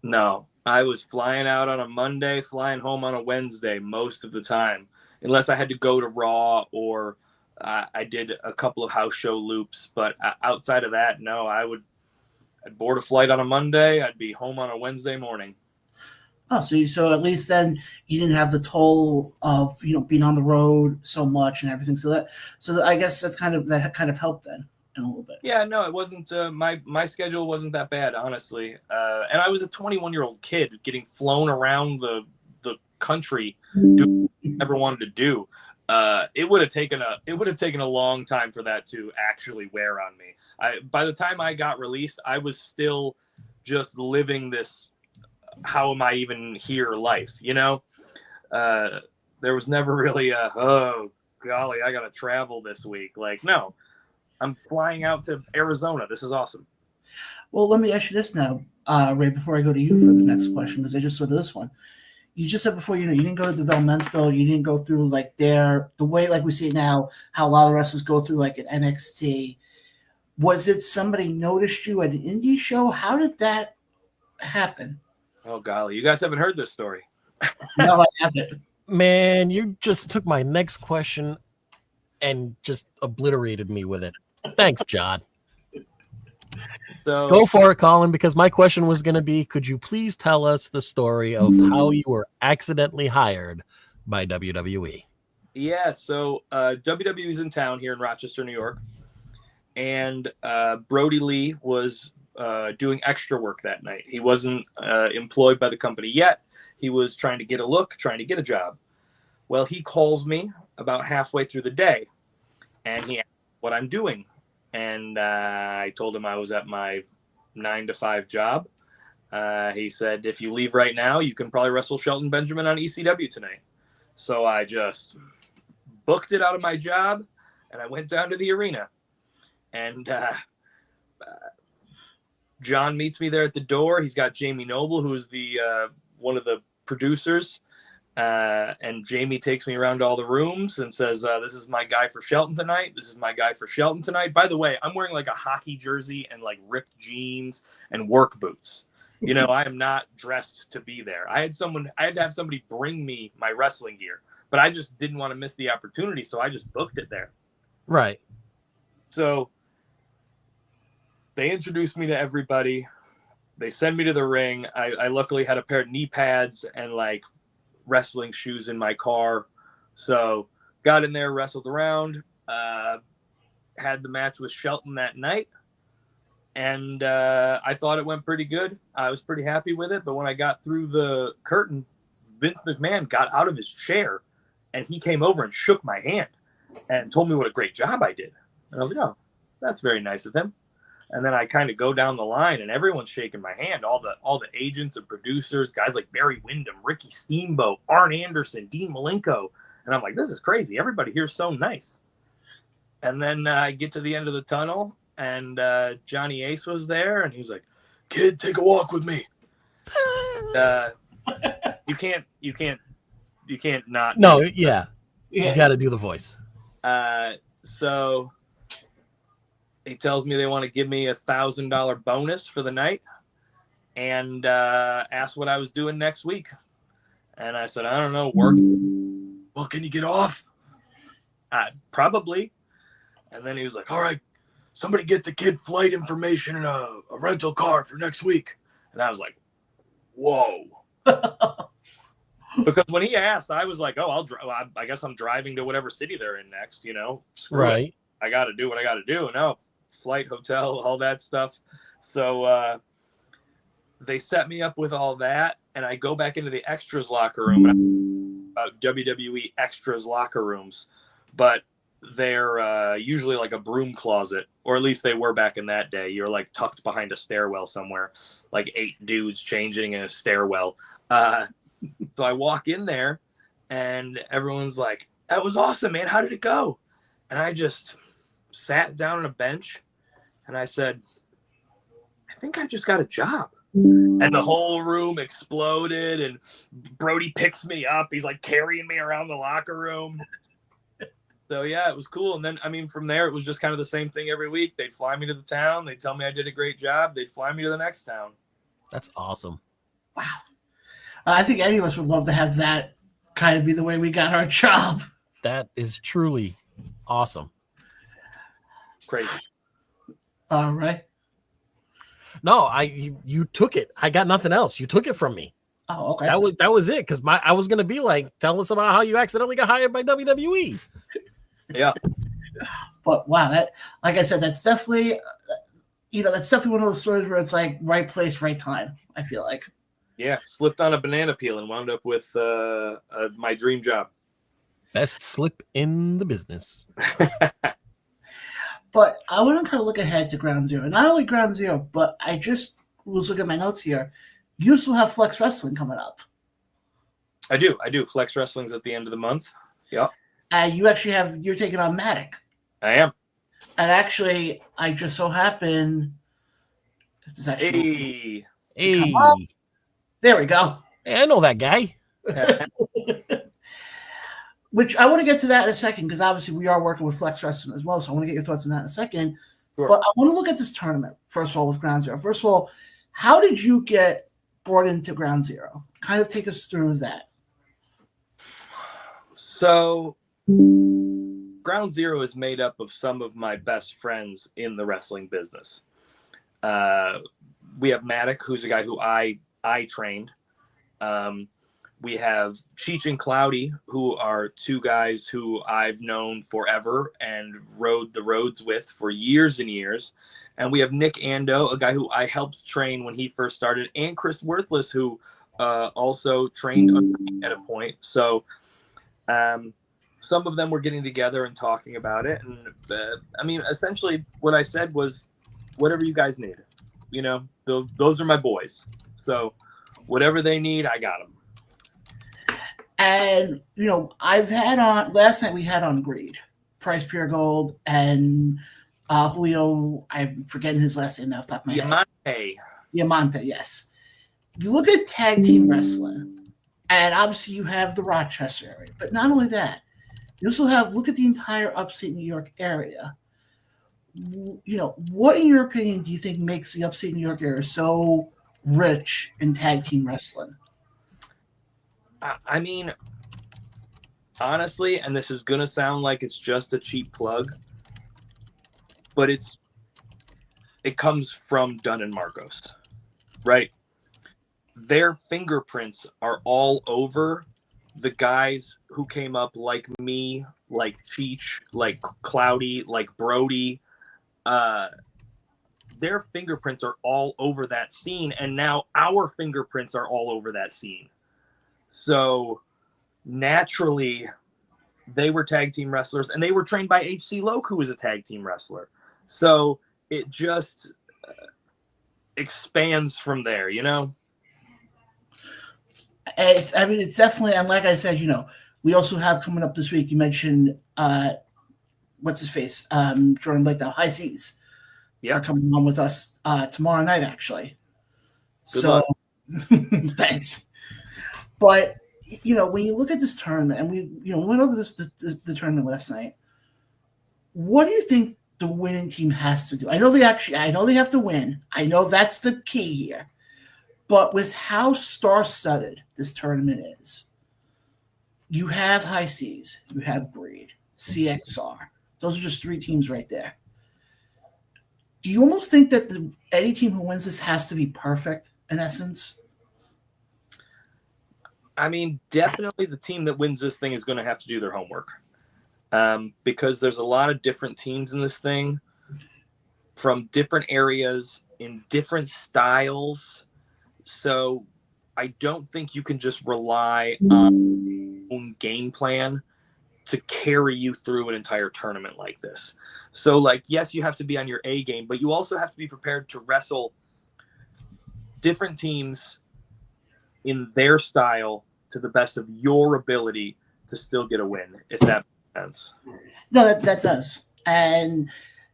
No, I was flying out on a Monday, flying home on a Wednesday most of the time, unless I had to go to Raw or I did a couple of house show loops. But outside of that, no, I'd board a flight on a Monday. I'd be home on a Wednesday morning. Oh, so at least then you didn't have the toll of being on the road so much and everything. So I guess that kind of helped then in a little bit. Yeah, no, it wasn't. My schedule wasn't that bad, honestly. And I was a 21-year-old kid getting flown around the country, doing what I ever wanted to do. It would have taken a long time for that to actually wear on me. By the time I got released, I was still just living this how am I even here life, there was never really oh golly, I gotta travel this week. Like, no, I'm flying out to Arizona. This is awesome. Well, let me ask you this now, Ray, before I go to you for the next question, because I just saw this one. You just said before, you didn't go to developmental, you didn't go through like the way like we see it now, how a lot of wrestlers go through like an NXT. Was it somebody noticed you at an indie show? How did that happen? Oh, golly. You guys haven't heard this story. No, I haven't. Man, you just took my next question and just obliterated me with it. Thanks, John. So, go for it, Colin, because my question was going to be, could you please tell us the story of how you were accidentally hired by WWE? Yeah, so WWE is in town here in Rochester, New York, and Brody Lee was doing extra work that night. He wasn't employed by the company yet. He was trying to get a look, trying to get a job. Well, he calls me about halfway through the day, and he asked what I'm doing. And I told him I was at my 9 to 5 job. He said, if you leave right now, you can probably wrestle Shelton Benjamin on ECW tonight. So I just booked it out of my job, and I went down to the arena. And John meets me there at the door. He's got Jamie Noble, who is the one of the producers. And Jamie takes me around to all the rooms and says, this is my guy for Shelton tonight. This is my guy for Shelton tonight. By the way, I'm wearing like a hockey jersey and like ripped jeans and work boots. I am not dressed to be there. I had to have somebody bring me my wrestling gear, but I just didn't want to miss the opportunity. So I just booked it there. Right. So they introduced me to everybody. they send me to the ring. I luckily had a pair of knee pads and like wrestling shoes in my car. So got in there, wrestled around, had the match with Shelton that night. And I thought it went pretty good. I was pretty happy with it. But when I got through the curtain, Vince McMahon got out of his chair and he came over and shook my hand and told me what a great job I did. And I was like, oh, that's very nice of him. And then I kind of go down the line and everyone's shaking my hand. All the agents and producers, guys like Barry Windham, Ricky Steamboat, Arn Anderson, Dean Malenko. And I'm like, this is crazy. Everybody here's so nice. And then I get to the end of the tunnel and Johnny Ace was there and he was like, kid, take a walk with me. You can't not. No, yeah. You got to do the voice. So he tells me they want to give me $1,000 bonus for the night and asked what I was doing next week. And I said, I don't know, work. Well, can you get off? Probably. And then he was like, all right, somebody get the kid flight information and a rental car for next week. And I was like, whoa. Because when he asked, I was like, oh, I guess I'm driving to whatever city they're in next, you know? Screw right. it. I got to do what I got to do. No, flight, hotel, all that stuff. So they set me up with all that. And I go back into the extras locker room. About WWE extras locker rooms. But they're usually like a broom closet, or at least they were back in that day. You're like tucked behind a stairwell somewhere, like 8 dudes changing in a stairwell. So I walk in there and everyone's like, that was awesome, man. How did it go? And I just sat down on a bench and I said, I think I just got a job. And the whole room exploded and Brody picks me up. He's like carrying me around the locker room. So, yeah, it was cool. And then, I mean, from there, it was just kind of the same thing every week. They'd fly me to the town. They'd tell me I did a great job. They'd fly me to the next town. That's awesome. Wow. I think any of us would love to have that kind of be the way we got our job. That is truly awesome. Crazy. All right. No, you took it. I got nothing else. You took it from me. Oh, okay. That was it. Because I was gonna be like, tell us about how you accidentally got hired by WWE. Yeah. But wow, that, like I said, that's definitely, that's definitely one of those stories where it's like right place, right time. I feel like. Yeah, slipped on a banana peel and wound up with my dream job. Best slip in the business. But I want to kind of look ahead to Ground Zero. Not only Ground Zero, but I just was looking at my notes here. You still have Flex Wrestling coming up. I do. Flex Wrestling's at the end of the month. Yeah. You actually you're taking on Matic. I am. And actually, I just so happen. Hey. There we go. Hey, I know that guy. Which I want to get to that in a second, because obviously we are working with Flex Wrestling as well. So I want to get your thoughts on that in a second. Sure. But I want to look at this tournament, first of all, with Ground Zero. First of all, how did you get brought into Ground Zero? Kind of take us through that. So, Ground Zero is made up of some of my best friends in the wrestling business. We have Matic, who's a guy who I trained. We have Cheech and Cloudy, who are 2 guys who I've known forever and rode the roads with for years and years. And we have Nick Ando, a guy who I helped train when he first started, and Chris Worthless, who also trained under me at a point. So some of them were getting together and talking about it. And I mean, essentially what I said was, whatever you guys need, those are my boys. So whatever they need, I got them. And, I've had on, last night we had on Greed, Price Pure Gold, and Julio, I'm forgetting his last name now off the top of my head. Diamante, yes. You look at tag team wrestling, and obviously you have the Rochester area, but not only that, you also look at the entire upstate New York area. What, in your opinion, do you think makes the upstate New York area so rich in tag team wrestling? I mean, honestly, and this is going to sound like it's just a cheap plug, but it comes from Dunn and Marcos. right? Their fingerprints are all over the guys who came up like me, like Cheech, like Cloudy, like Brody. Their fingerprints are all over that scene, and now our fingerprints are all over that scene. So naturally, they were tag team wrestlers, and they were trained by H.C. Loke, who was a tag team wrestler. So it just expands from there, you know? It's definitely, and like I said, we also have coming up this week, you mentioned, what's his face? Jordan Blake, the High Seas. Yeah. Are coming on with us tomorrow night, actually. Good luck. Thanks. But, when you look at this tournament, and we went over the tournament last night, what do you think the winning team has to do? I know they have to win. I know that's the key here. But with how star-studded this tournament is, you have High Seas, you have Greed, CXR. Those are just 3 teams right there. Do you almost think that any team who wins this has to be perfect, in essence? I mean, definitely the team that wins this thing is going to have to do their homework, because there's a lot of different teams in this thing from different areas in different styles. So I don't think you can just rely on your own game plan to carry you through an entire tournament like this. So, yes, you have to be on your A game, but you also have to be prepared to wrestle different teams in their style to the best of your ability to still get a win, if that makes sense. No, that does. And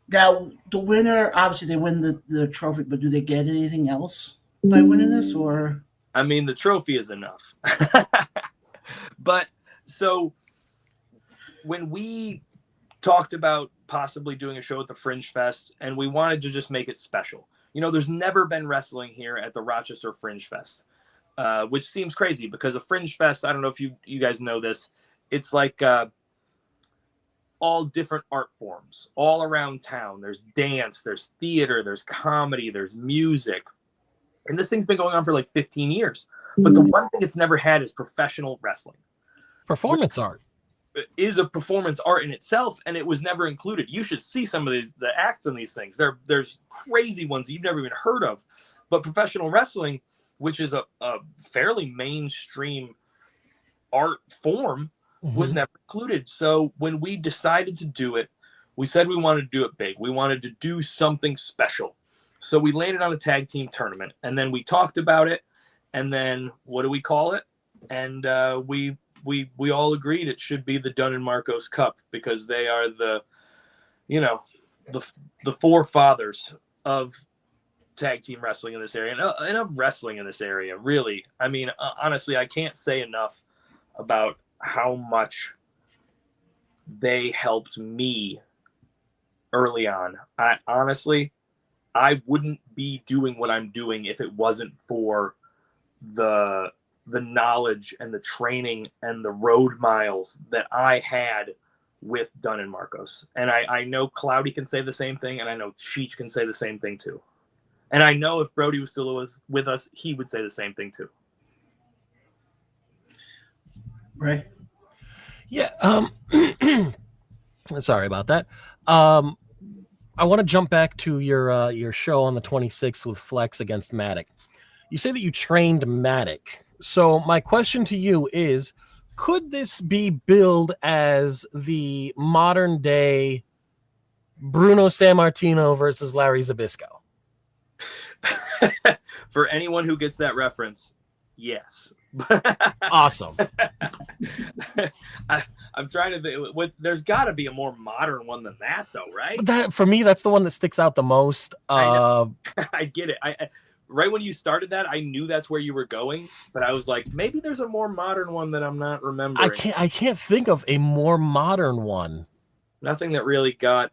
now the winner, obviously they win the trophy, but do they get anything else by winning this? Or I mean, the trophy is enough. But so when we talked about possibly doing a show at the Fringe Fest, and we wanted to just make it special. There's never been wrestling here at the Rochester Fringe Fest, which seems crazy because a Fringe Fest, I don't know if you guys know this, it's like all different art forms all around town. There's dance, there's theater, there's comedy, there's music. And this thing's been going on for 15 years. But the one thing it's never had is professional wrestling. Performance art. Is a performance art in itself, and it was never included. You should see some of the acts in these things. There's crazy ones you've never even heard of. But professional wrestling, which is a fairly mainstream art form, was never included. So when we decided to do it, we said we wanted to do it big. We wanted to do something special. So we landed on a tag team tournament, and then we talked about it, and then what do we call it? And we all agreed it should be the Dunn and Marcos Cup, because they are the forefathers of tag team wrestling in this area and of wrestling in this area. Really, I mean, honestly, I can't say enough about how much they helped me early on. I wouldn't be doing what I'm doing if it wasn't for the knowledge and the training and the road miles that I had with Dunn and Marcos. And I know Cloudy can say the same thing, and I know Cheech can say the same thing too. And I know if Brody was still with us, he would say the same thing too. right? Yeah. Sorry about that. I want to jump back to your show on the 26th with Flex against Matic. You say that you trained Matic. So my question to you is, could this be billed as the modern day Bruno Sammartino versus Larry Zbyszko? For anyone who gets that reference, yes. Awesome. I'm trying to think. There's got to be a more modern one than that, though, right? That for me, that's the one that sticks out the most. I get it. I right when you started that, I knew that's where you were going, but I was like, maybe there's a more modern one that I'm not remembering. I can't think of a more modern one. Nothing that really got,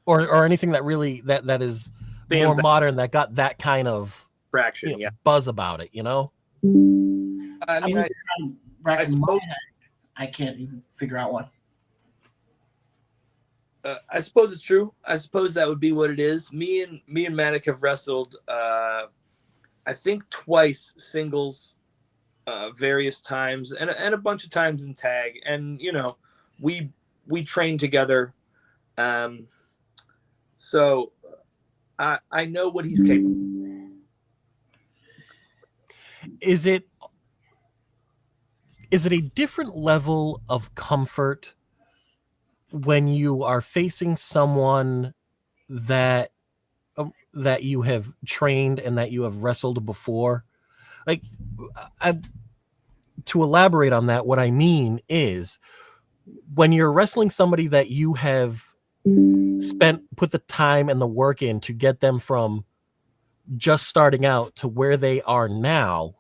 or anything that really that is more modern that got that kind of traction, buzz about it. I mean, I can't even figure out one. I suppose it's true. I suppose that would be what it is. Me and Matic have wrestled I think twice singles, various times, and a bunch of times in tag. And we trained together, so I know what he's capable. Is it a different level of comfort when you are facing someone that you have trained and that you have wrestled before? Like, to elaborate on that, what I mean is when you're wrestling somebody that you have put the time and the work in to get them from just starting out to where they are now,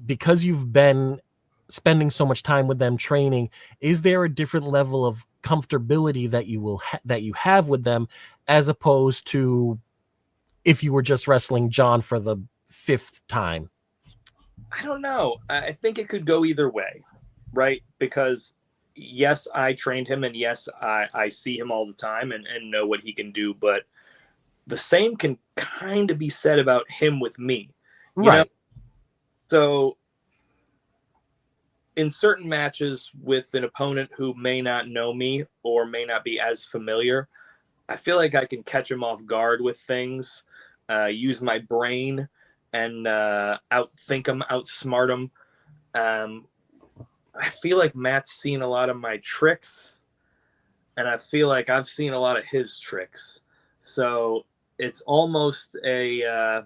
because you've been spending so much time with them training, is there a different level of comfortability that you have with them, as opposed to if you were just wrestling John for the 5th time? I don't know. I think it could go either way, right? Because yes, I trained him, and yes, I see him all the time and know what he can do, but the same can kind of be said about him with me. You know? So in certain matches with an opponent who may not know me or may not be as familiar, I feel like I can catch him off guard with things, use my brain, and outthink him, outsmart him. I feel like Matt's seen a lot of my tricks, and I feel like I've seen a lot of his tricks. So it's almost a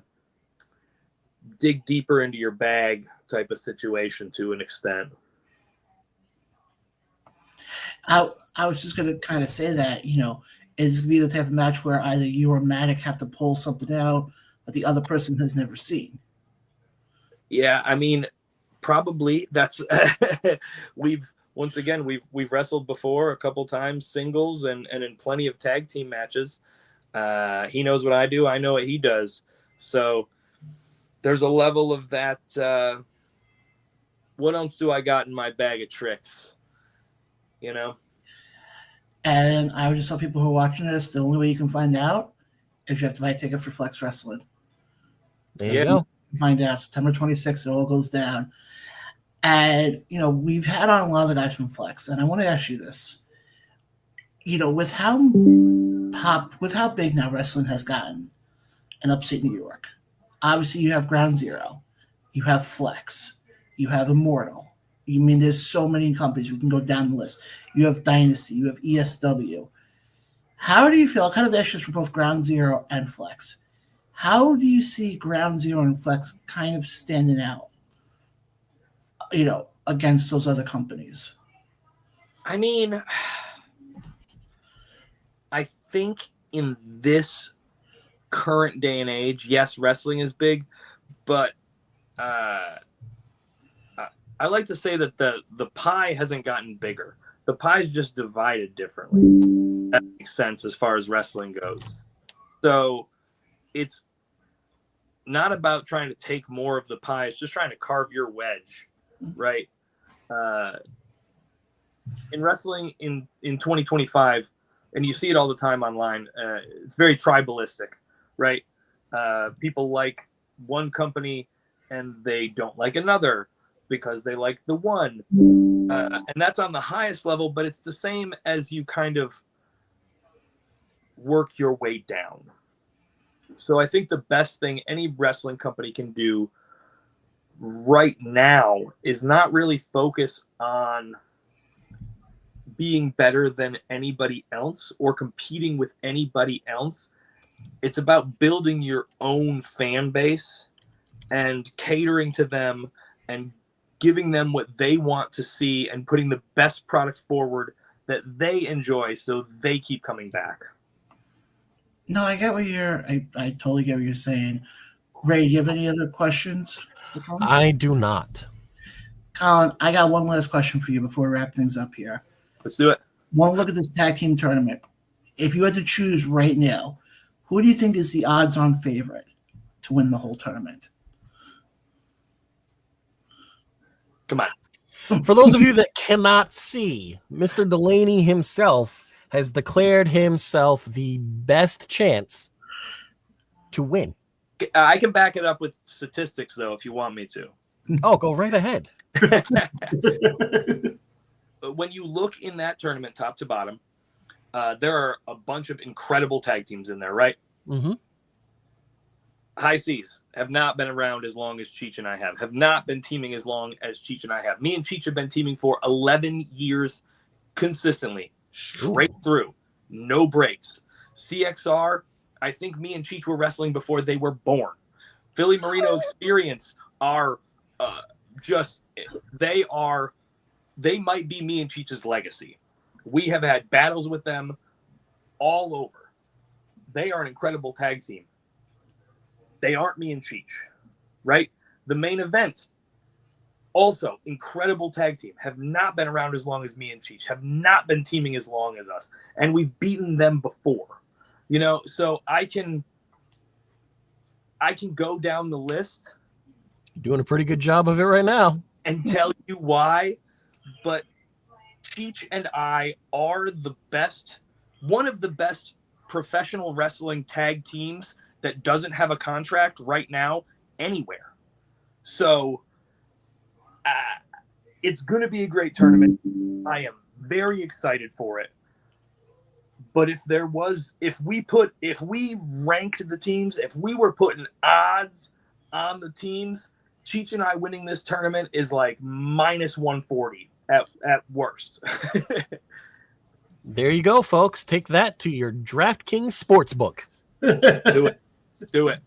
dig deeper into your bag type of situation to an extent. I was just going to kind of say that, is it going to be the type of match where either you or Matic have to pull something out that the other person has never seen? Yeah, I mean, probably. That's we've wrestled before a couple times, singles and in plenty of tag team matches. He knows what I do. I know what he does. So there's a level of that. What else do I got in my bag of tricks? And I would just tell people who are watching this, the only way you can find out is you have to buy a ticket for Flex Wrestling. There you go. Find out September 26th, it all goes down. And, we've had on a lot of the guys from Flex, and I want to ask you this. With how big now wrestling has gotten in upstate New York, obviously you have Ground Zero, you have Flex, you have Immortal. There's so many companies. We can go down the list. You have Dynasty, you have ESW. How do you feel? Kind of issues for both Ground Zero and Flex. How do you see Ground Zero and Flex kind of standing out, against those other companies? I mean, I think in this current day and age, yes, wrestling is big, but I like to say that the pie hasn't gotten bigger. The pie's just divided differently. That makes sense as far as wrestling goes. So it's not about trying to take more of the pie. It's just trying to carve your wedge, right? In wrestling in 2025, and you see it all the time online, it's very tribalistic, right? People like one company and they don't like another because they like the one. And that's on the highest level, but it's the same as you kind of work your way down. So I think the best thing any wrestling company can do right now is not really focus on being better than anybody else or competing with anybody else. It's about building your own fan base and catering to them and giving them what they want to see and putting the best product forward that they enjoy so they keep coming back. No, I get what I totally get what you're saying. Ray, do you have any other questions? I do not. Colin, I got one last question for you before we wrap things up here. Let's do it. Want to look at this tag team tournament. If you had to choose right now, who do you think is the odds-on favorite to win the whole tournament? Come on. For those of you that cannot see, Mr. Delany himself has declared himself the best chance to win. I can back it up with statistics, though, if you want me to. Oh, go right ahead. When you look in that tournament, top to bottom, there are a bunch of incredible tag teams in there, right? Mm-hmm. High Seas have not been around as long as Cheech and I have not been teaming as long as Cheech and I have. Me and Cheech have been teaming for 11 years consistently, straight through, no breaks. CXR, I think me and Cheech were wrestling before they were born. Philly Marino Experience are they might be me and Cheech's legacy. We have had battles with them all over. They are an incredible tag team. They aren't me and Cheech, right? The main event, also incredible tag team, have not been around as long as me and Cheech, have not been teaming as long as us, and we've beaten them before, so I can go down the list. You're doing a pretty good job of it right now. And tell you why, but Cheech and I are one of the best professional wrestling tag teams that doesn't have a contract right now anywhere. So it's going to be a great tournament. I am very excited for it. But if we ranked the teams, if we were putting odds on the teams, Cheech and I winning this tournament is like minus 140 at worst. There you go, folks. Take that to your DraftKings Sportsbook. Do it.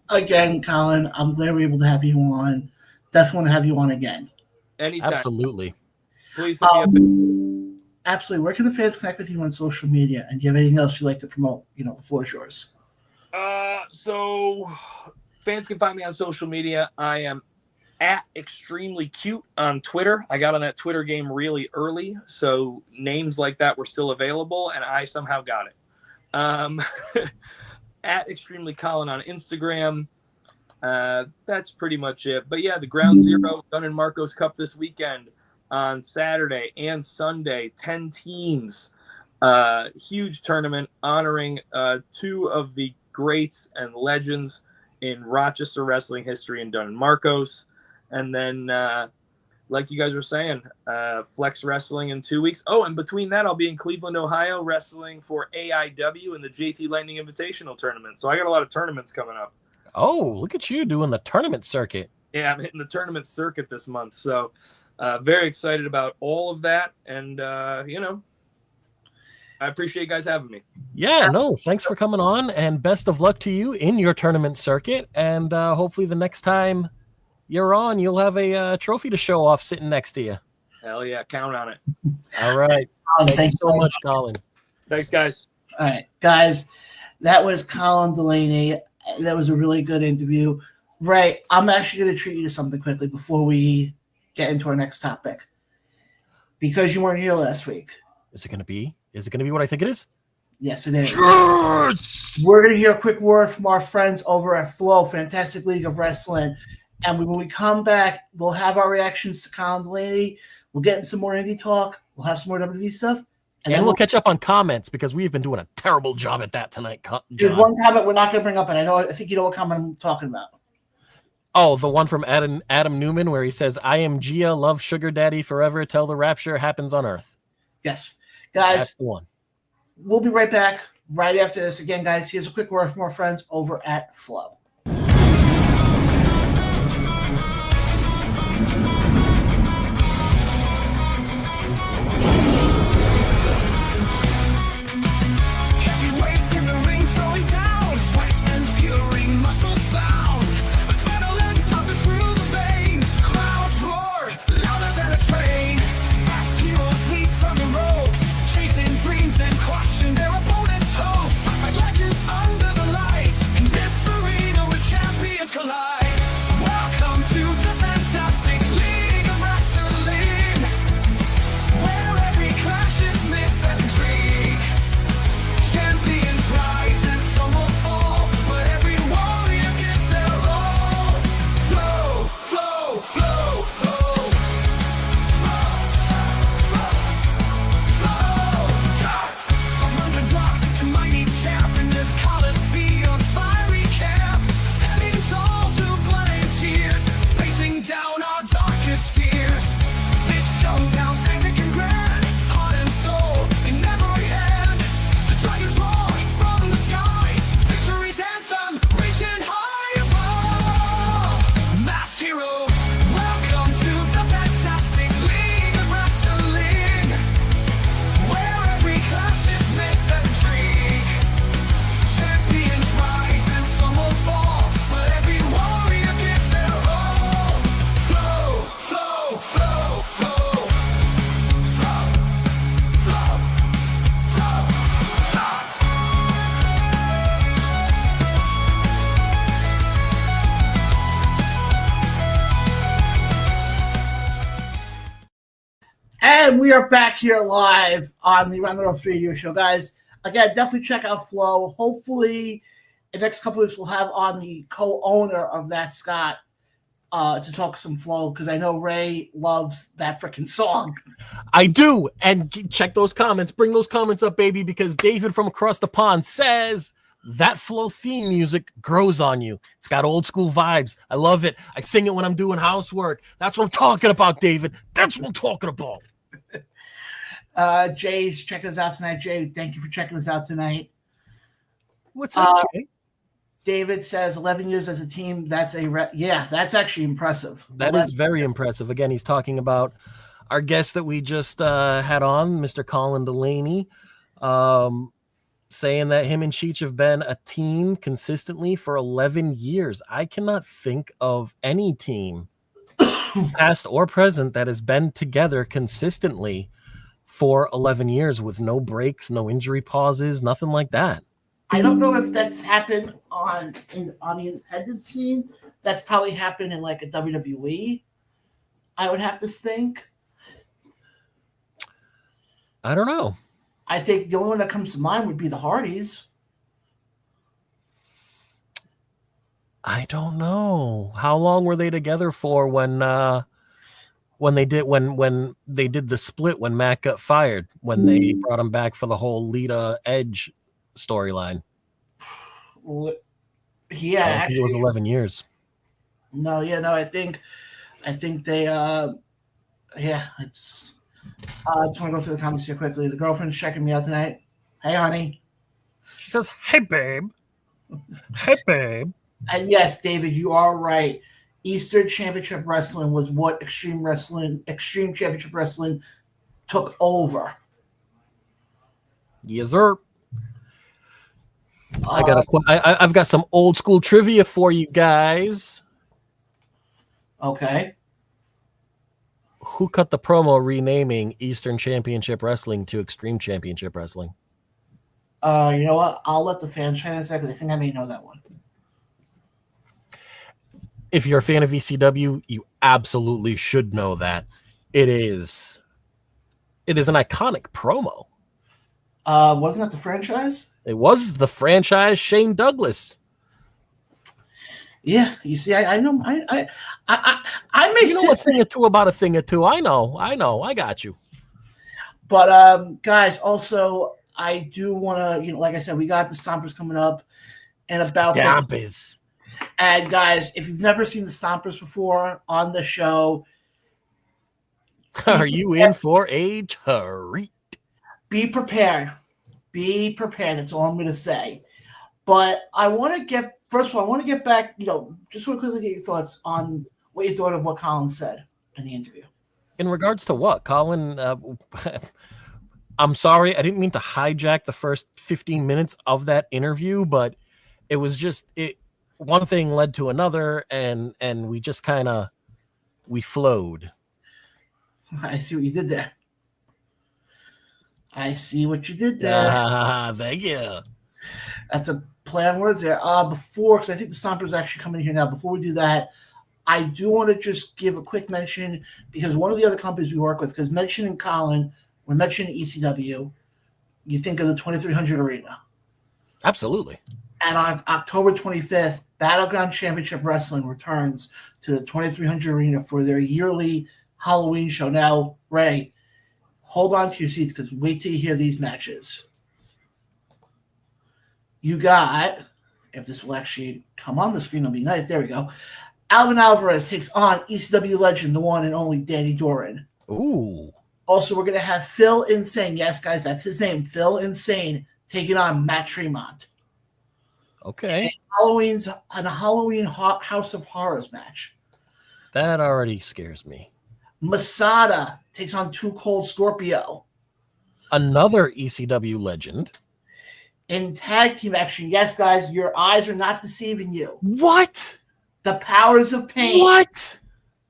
Again, Colin, I'm glad we're able to have you on. Definitely want to have you on again. Anytime. Absolutely. Please hit me up. Absolutely. Where can the fans connect with you on social media? And do you have anything else you'd like to promote? The floor is yours. So fans can find me on social media. I am at Extremely Cute on Twitter. I got on that Twitter game really early, so names like that were still available, and I somehow got it. At Extremely Colin on Instagram. That's pretty much it. But yeah, the Ground Zero Dunn and Marcos Cup this weekend on Saturday and Sunday. 10 teams. Huge tournament honoring two of the greats and legends in Rochester wrestling history in Dunn and Marcos. And then, like you guys were saying, Flex Wrestling in 2 weeks. Oh, and between that, I'll be in Cleveland, Ohio, wrestling for AIW in the JT Lightning Invitational Tournament. So I got a lot of tournaments coming up. Oh, look at you doing the tournament circuit. Yeah, I'm hitting the tournament circuit this month. So very excited about all of that. And, I appreciate you guys having me. Yeah, no, thanks for coming on, and best of luck to you in your tournament circuit. And hopefully the next time you're on, you'll have a trophy to show off sitting next to you. Hell yeah, count on it. All right. Thanks so much, Colin. Thanks, guys. All right, guys, that was Colin Delany. That was a really good interview. Ray, I'm actually going to treat you to something quickly before we get into our next topic. Because you weren't here last week. Is it going to be what I think it is? Yes, it is. Yes! We're going to hear a quick word from our friends over at Flow, Fantastic League of Wrestling. And when we come back, we'll have our reactions to Colin Delany. We'll get in some more indie talk. We'll have some more WWE stuff. And then we'll catch up on comments because we've been doing a terrible job at that tonight, John. There's one comment we're not going to bring up, and I think you know what comment I'm talking about. Oh, the one from Adam Newman where he says, I am Gia, love Sugar Daddy forever till the rapture happens on earth. Yes. Guys, that's the one. We'll be right back right after this. Again, guys, here's a quick word from our friends over at Flow. Their opponents' hopes, like legends under the lights. In this arena. And we are back here live on the Round the Ropes Radio Show, guys. Again, definitely check out Flo. Hopefully, in the next couple of weeks, we'll have on the co-owner of that, Scott, to talk some Flo, because I know Ray loves that freaking song. I do. And check those comments. Bring those comments up, baby, because David from across the pond says that Flo theme music grows on you. It's got old school vibes. I love it. I sing it when I'm doing housework. That's what I'm talking about, David. That's what I'm talking about. Jay's checking us out tonight. Jay, thank you for checking us out tonight. What's up, Jay? David says 11 years as a team. That's that's actually impressive. That is very impressive. Again, he's talking about our guest that we just had on, Mr. Colin Delany, saying that him and Cheech have been a team consistently for 11 years. I cannot think of any team, past or present, that has been together consistently for 11 years with no breaks, no injury pauses, nothing like that. I don't know if that's happened on the independent scene. That's probably happened in like a WWE, I would have to think. I don't know. I think the only one that comes to mind would be the Hardys. I don't know. How long were they together for when they did the split, when Matt got fired, when they brought him back for the whole Lita Edge storyline? Yeah, actually, it was 11 years. No, I think they it's I just want to go through the comments here quickly. The girlfriend's checking me out tonight. Hey, honey. She says, "Hey, babe. Hey, babe." And yes, David, you are right. Eastern Championship Wrestling was what Extreme Championship Wrestling took over. Yes, sir. I've got some old school trivia for you guys. Okay. Who cut the promo renaming Eastern Championship Wrestling to Extreme Championship Wrestling? You know what? I'll let the fans try and say, because I think I may know that one. If you're a fan of ECW, you absolutely should know that. It is an iconic promo. Wasn't that the franchise? It was the franchise Shane Douglas. Yeah, you see, I know. I may know a thing or two about a thing or two. I know. I got you. But guys, also I do want to, like I said, we got the Stompers coming up and about Stompers. And guys, if you've never seen the Stompers before on the show, are you in for a treat? Be prepared. Be prepared. That's all I'm going to say. But I want to get back, just real quickly get your thoughts on what you thought of what Colin said in the interview. In regards to what, Colin? I'm sorry, I didn't mean to hijack the first 15 minutes of that interview, but it was just one thing led to another, and we just we flowed. I see what you did there. Thank you. That's a play on words there. Because I think the Stompers are actually coming here now. Before we do that, I do want to just give a quick mention, because one of the other companies we work with, because mentioning Colin, we're mentioning ECW, you think of the 2300 Arena. Absolutely. And on October 25th, Battleground Championship Wrestling returns to the 2300 Arena for their yearly Halloween show. Now, Ray, hold on to your seats, because wait till you hear these matches. You got, if this will actually come on the screen, it'll be nice. There we go. Alvin Alvarez takes on ECW legend, the one and only Danny Doran. Ooh. Also, we're going to have Phil Insane. Yes, guys, that's his name. Phil Insane taking on Matt Tremont. Okay. A Halloween House of Horrors match. That already scares me. Masada takes on Too Cold Scorpio. Another ECW legend. In tag team action, yes, guys, your eyes are not deceiving you. What? The Powers of Pain. What?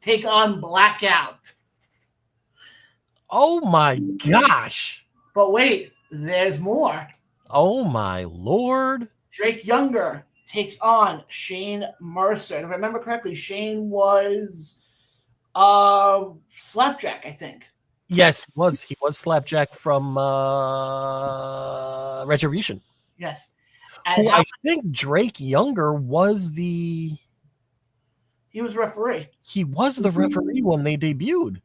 Take on Blackout. Oh my gosh. But wait, there's more. Oh my Lord. Drake Younger takes on Shane Mercer. And if I remember correctly, Shane was Slapjack, I think. Yes, he was. He was Slapjack from Retribution. Yes. Who I think Drake Younger was he was a referee. He was the referee when they debuted.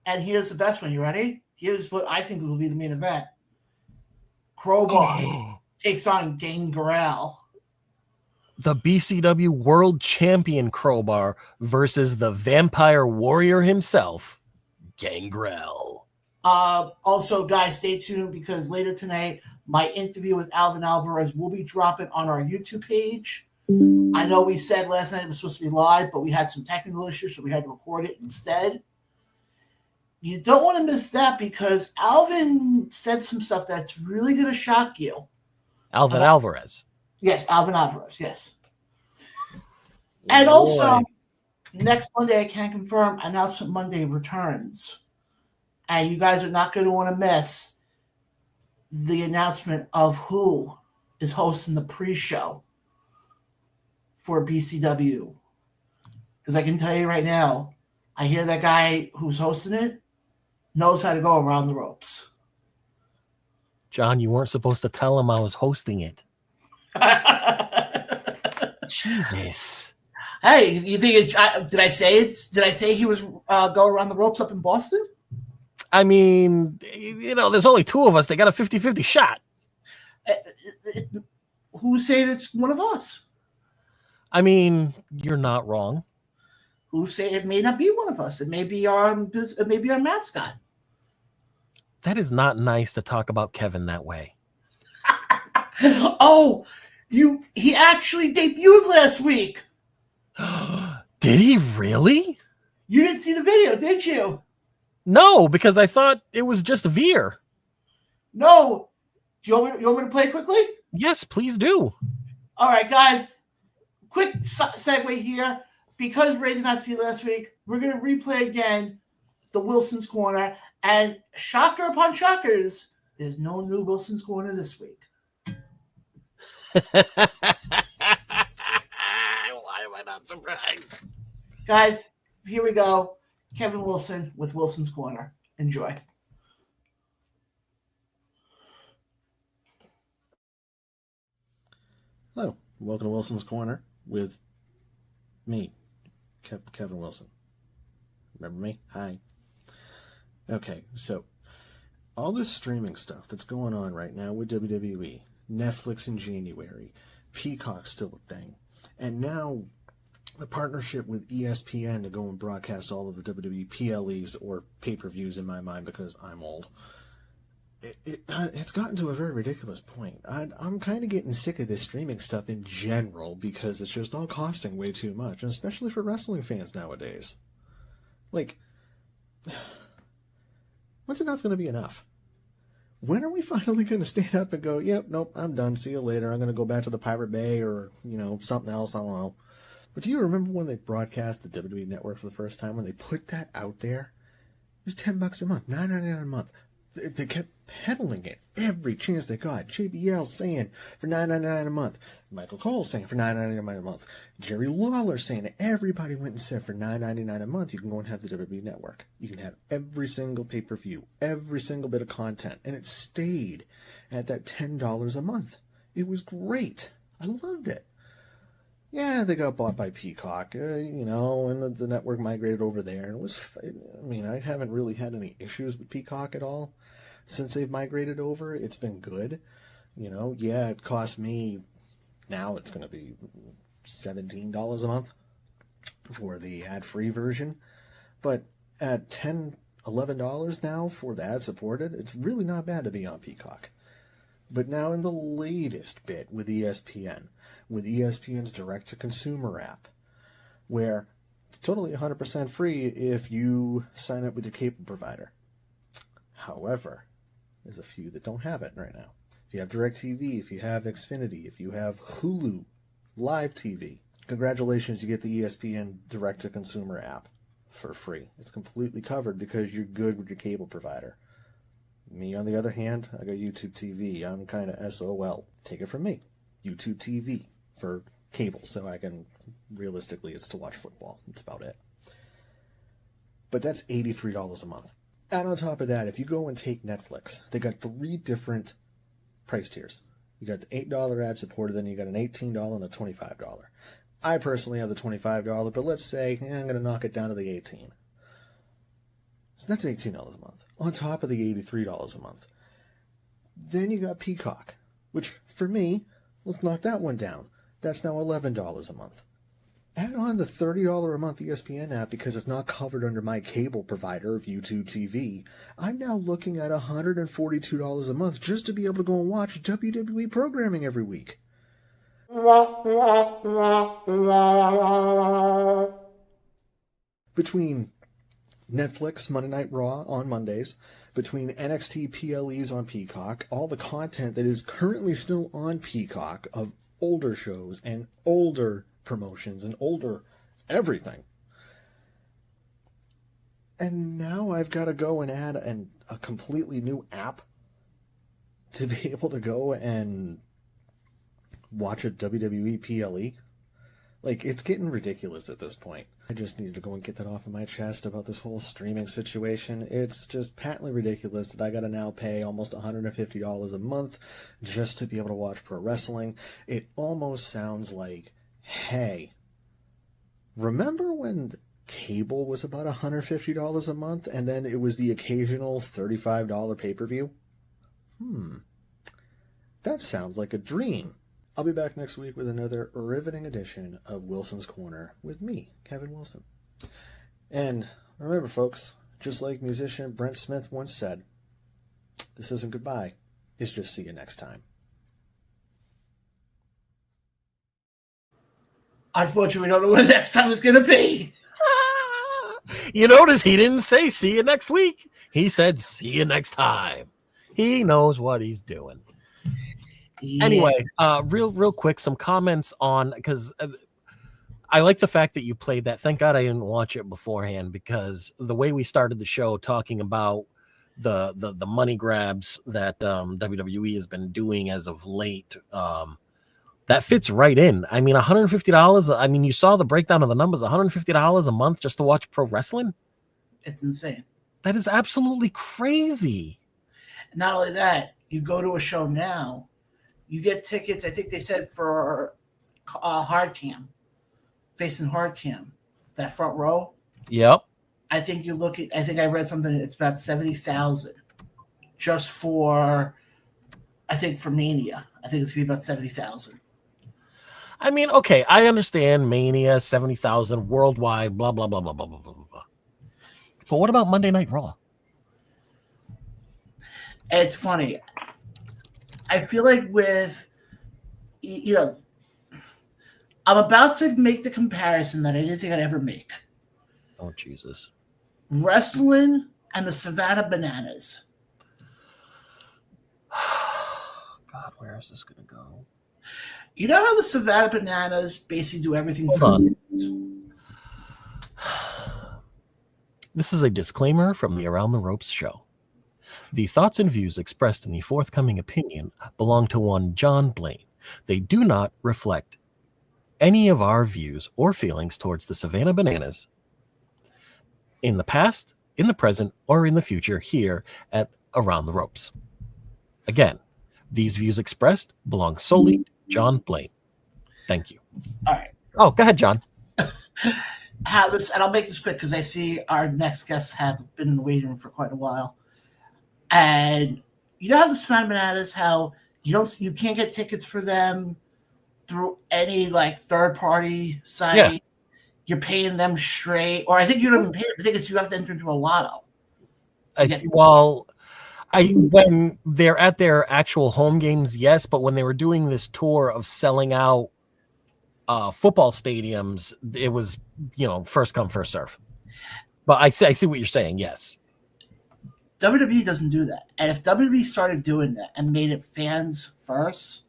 And here's the best one. You ready? Here's what I think will be the main event. Crowbar takes on Gangrel. The BCW World Champion Crowbar versus the Vampire Warrior himself, Gangrel. Also, guys, stay tuned because later tonight, my interview with Alvin Alvarez will be dropping on our YouTube page. I know we said last night it was supposed to be live, but we had some technical issues, so we had to record it instead. You don't want to miss that because Alvin said some stuff that's really going to shock you. Alvin Alvarez. Yes, Alvin Alvarez, yes. And also, next Monday, I can confirm, Announcement Monday returns. And you guys are not going to want to miss the announcement of who is hosting the pre-show for BCW. Because I can tell you right now, I hear that guy who's hosting it knows how to go around the ropes. John, you weren't supposed to tell him I was hosting it. Jesus. Hey, you think did I say it? Did I say he was go around the ropes up in Boston? I mean, there's only two of us. They got a 50-50 shot. Who's saying it's one of us? I mean, you're not wrong. Who say it may not be one of us? It may be our mascot. That is not nice to talk about Kevin that way. Oh, he actually debuted last week. Did he really? You didn't see the video, did you? No, because I thought it was just Veer. No. Do you want me to play quickly? Yes, please do. All right, guys. Quick segue here. Because Ray did not see last week, we're going to replay again the Wilson's Corner. And shocker upon shockers, there's no new Wilson's Corner this week. Why am I not surprised? Guys, here we go. Kevin Wilson with Wilson's Corner. Enjoy. Hello, welcome to Wilson's Corner with me, Kevin Wilson. Remember me? Hi. Okay, so all this streaming stuff that's going on right now with WWE, Netflix in January, Peacock's still a thing, and now the partnership with ESPN to go and broadcast all of the WWE PLEs or pay-per-views in my mind because I'm old. It's gotten to a very ridiculous point. I'm kind of getting sick of this streaming stuff in general because it's just all costing way too much, and especially for wrestling fans nowadays. Like, when's enough going to be enough? When are we finally going to stand up and go, yep, nope, I'm done, see you later, I'm going to go back to the Pirate Bay or, something else, I don't know. But do you remember when they broadcast the WWE Network for the first time, when they put that out there? It was $10 a month, $9.99 a month. They kept peddling it every chance they got. JBL saying for $9.99 a month. Michael Cole saying for $9.99 a month. Jerry Lawler saying it. Everybody went and said for $9.99 a month you can go and have the WWE Network. You can have every single pay-per-view, every single bit of content. And it stayed at that $10 a month. It was great. I loved it. Yeah, they got bought by Peacock, and the network migrated over there. And it was, I haven't really had any issues with Peacock at all. Since they've migrated over, it's been good. Yeah, it cost me, now it's going to be $17 a month for the ad-free version. But at $10, $11 now for the ad-supported, it's really not bad to be on Peacock. But now in the latest bit with ESPN's direct-to-consumer app, where it's totally 100% free if you sign up with your cable provider. However, there's a few that don't have it right now. If you have DirecTV, if you have Xfinity, if you have Hulu Live TV, congratulations, you get the ESPN direct-to-consumer app for free. It's completely covered because you're good with your cable provider. Me, on the other hand, I got YouTube TV. I'm kind of SOL. Take it from me. YouTube TV for cable, so I can, realistically, it's to watch football. That's about it. But that's $83 a month. And on top of that, if you go and take Netflix, they got 3 different price tiers. You got the $8 ad-supported, then you got an $18 and a $25. I personally have the $25, but let's say I'm going to knock it down to the $18. So that's $18 a month, on top of the $83 a month. Then you got Peacock, which for me, let's knock that one down. That's now $11 a month. Add on the $30 a month ESPN app because it's not covered under my cable provider of YouTube TV. I'm now looking at $142 a month just to be able to go and watch WWE programming every week. Between Netflix, Monday Night Raw on Mondays, between NXT PLEs on Peacock, all the content that is currently still on Peacock of older shows and older promotions and older everything. And now I've got to go and add a completely new app to be able to go and watch a WWE PLE. Like, it's getting ridiculous at this point. I just needed to go and get that off of my chest about this whole streaming situation. It's just patently ridiculous that I got to now pay almost $150 a month just to be able to watch pro wrestling. It almost sounds like, hey, remember when cable was about $150 a month and then it was the occasional $35 pay-per-view? That sounds like a dream. I'll be back next week with another riveting edition of Wilson's Corner with me, Kevin Wilson. And remember, folks, just like musician Brent Smith once said, this isn't goodbye, it's just see you next time. Unfortunately, we don't know what the next time is going to be. You notice he didn't say see you next week. He said see you next time. He knows what he's doing. Yeah. Anyway, real quick, some comments on, because I like the fact that you played that. Thank God I didn't watch it beforehand, because the way we started the show talking about the money grabs that WWE has been doing as of late, that fits right in. I mean, $150. I mean, you saw the breakdown of the numbers. $150 a month just to watch pro wrestling. It's insane. That is absolutely crazy. Not only that, you go to a show now, you get tickets. I think they said for hard cam, facing hard cam, that front row. Yep. I think I read something. It's about 70,000 just for, I think for Mania. I think it's gonna be about 70,000. I mean, okay, I understand Mania, 70,000 worldwide, blah, blah, blah, blah, blah, blah, blah, blah. But what about Monday Night Raw? It's funny. I feel like I'm about to make the comparison that I didn't think I'd ever make. Oh, Jesus. Wrestling and the Savannah Bananas. God, where is this going to go? You know how the Savannah Bananas basically do everything Hold for on. fans? This is a disclaimer from the Around the Ropes show. The thoughts and views expressed in the forthcoming opinion belong to one John Blaine. They do not reflect any of our views or feelings towards the Savannah Bananas in the past, in the present, or in the future here at Around the Ropes. Again, these views expressed belong solely to John Blaine. Thank you. All right. Oh, go ahead, John. And I'll make this quick because I see our next guests have been in the waiting room for quite a while. And you know how the Savannah Bananas, how you can't get tickets for them through any like third party site. Yeah. You're paying them straight, or I think you don't even pay. I think you have to enter into a lotto. When they're at their actual home games, yes, but when they were doing this tour of selling out football stadiums, it was first come first serve. But I see what you're saying. Yes. WWE doesn't do that. And if WWE started doing that and made it fans first,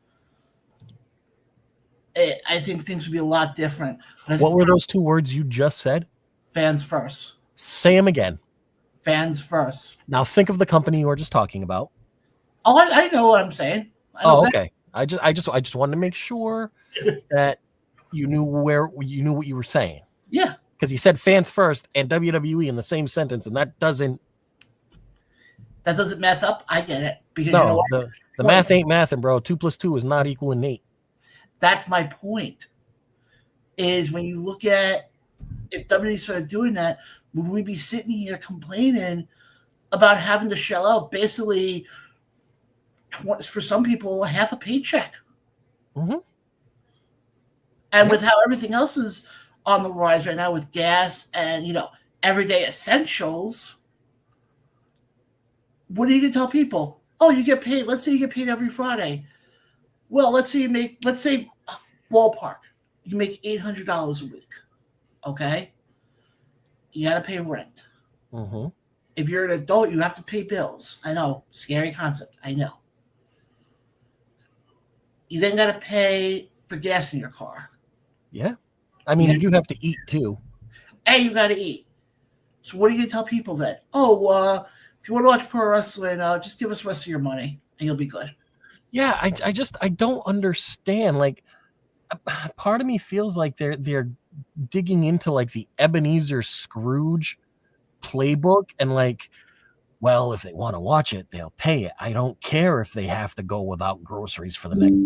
I think things would be a lot different. What were those two words you just said? Fans first. Say them again. Fans first. Now think of the company you were just talking about. Oh, I know what I'm saying. Okay. I just wanted to make sure that you knew what you were saying. Yeah. Because you said fans first and WWE in the same sentence, and that doesn't That doesn't mess up. I get it. Because No, you know what? the math ain't mathing, bro. 2 + 2 is not equaling 8. That's my point. Is when you look at if WWE started doing that, would we be sitting here complaining about having to shell out basically for some people half a paycheck? Mm-hmm. And with how everything else is on the rise right now with gas and, everyday essentials, what are you going to tell people? Oh, you get paid. Let's say you get paid every Friday. Well, let's say ballpark, you make $800 a week. Okay? You got to pay rent. Mm-hmm. If you're an adult, you have to pay bills. I know. Scary concept. I know. You then got to pay for gas in your car. Yeah. I mean, you do have to eat too. And you got to eat. So what are you going to tell people then? Oh, if you want to watch pro wrestling, just give us the rest of your money and you'll be good. Yeah, I don't understand. Like, part of me feels like they're digging into like the Ebenezer Scrooge playbook and like, well, if they want to watch it, they'll pay it. I don't care if they have to go without groceries for the next.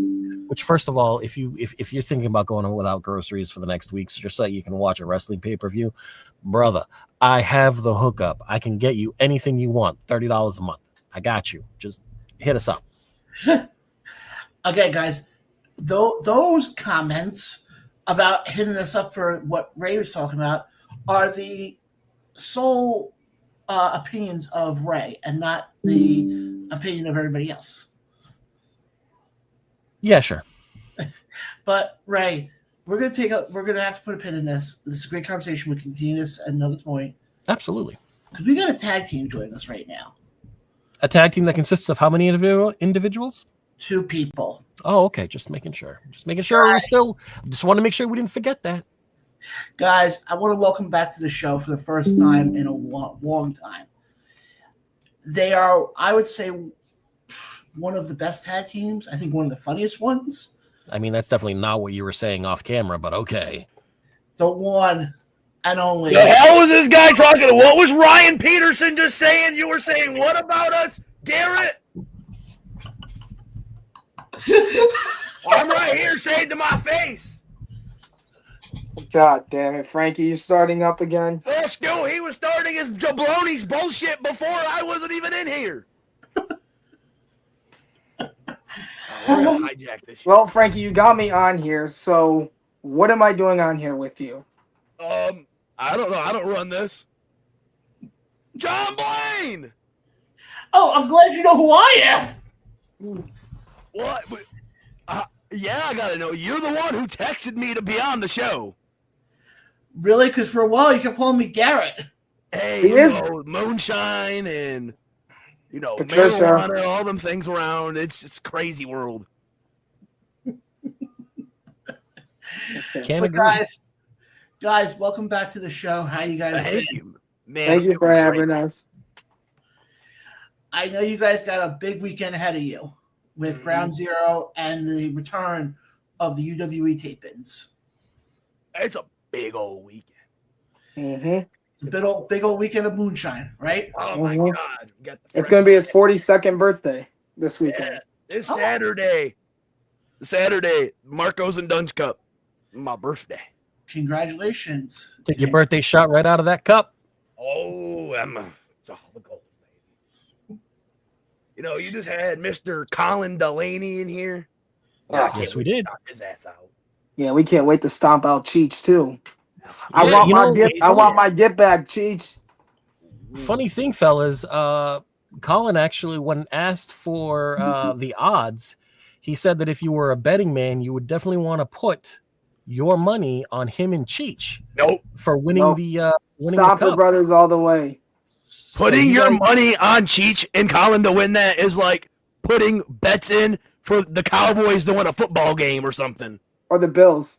Which, first of all, if you're thinking about going without groceries for the next week, just so you can watch a wrestling pay-per-view, brother, I have the hookup. I can get you anything you want. $30 a month. I got you. Just hit us up. Okay, guys, those comments about hitting us up for what Ray was talking about are the sole opinions of Ray and not the opinion of everybody else. Yeah, sure. But Ray, we're gonna have to put a pin in this. This is a great conversation. We'll continue this at another point. Absolutely. Because we got a tag team joining us right now. A tag team that consists of how many individuals? 2 people. Oh, okay. Just making sure. Just want to make sure we didn't forget that. Guys, I want to welcome back to the show for the first time in a long time. They are, I would say, one of the best tag teams. I think one of the funniest ones. I mean, that's definitely not what you were saying off camera, but okay. The one and only. The hell was this guy talking to? What was Ryan Peterson just saying? You were saying what about us, Garrett? I'm right here, say it to my face. God damn it, Frankie, you're starting up again. Well, Stu, he was starting his jabroni's bullshit before I wasn't even in here. We're gonna hijack this shit. Well, Frankie, you got me on here, so what am I doing on here with you? I don't know. I don't run this. John Blaine! Oh, I'm glad you know who I am. What? Yeah, I gotta know. You're the one who texted me to be on the show. Really? Because for a while you kept calling me Garrett. Hey, moonshine and Patricia. marijuana, all them things around. It's just a crazy world. Can't But agree. guys, welcome back to the show. How you guys Thank doing? you, man. Thank you for having us. I know you guys got a big weekend ahead of you with Ground Zero and the return of the UWE tape-ins. It's a big old weekend. Mm-hmm. It's a big old weekend of moonshine, right? Oh my Mhm. God! We got the It's going to be his 42nd birthday this Yeah, weekend. this Saturday. Saturday, Marcos and Dunn's Cup. My birthday. Congratulations. Take your birthday shot right out of that cup. Oh, it's all the gold, baby. You just had Mr. Colin Delany in here. Yeah, yes, we did. Knock his ass out. Yeah, we can't wait to stomp out Cheech, too. I Yeah, want my get back, Cheech. Funny thing, fellas, Colin actually, when asked for the odds, he said that if you were a betting man, you would definitely want to put your money on him and Cheech Nope. for winning Nope. winning the Stomper cup. Brothers all the way. Putting you your guys- money on Cheech and Colin to win that is like putting bets in for the Cowboys to win a football game or something. Or the Bills.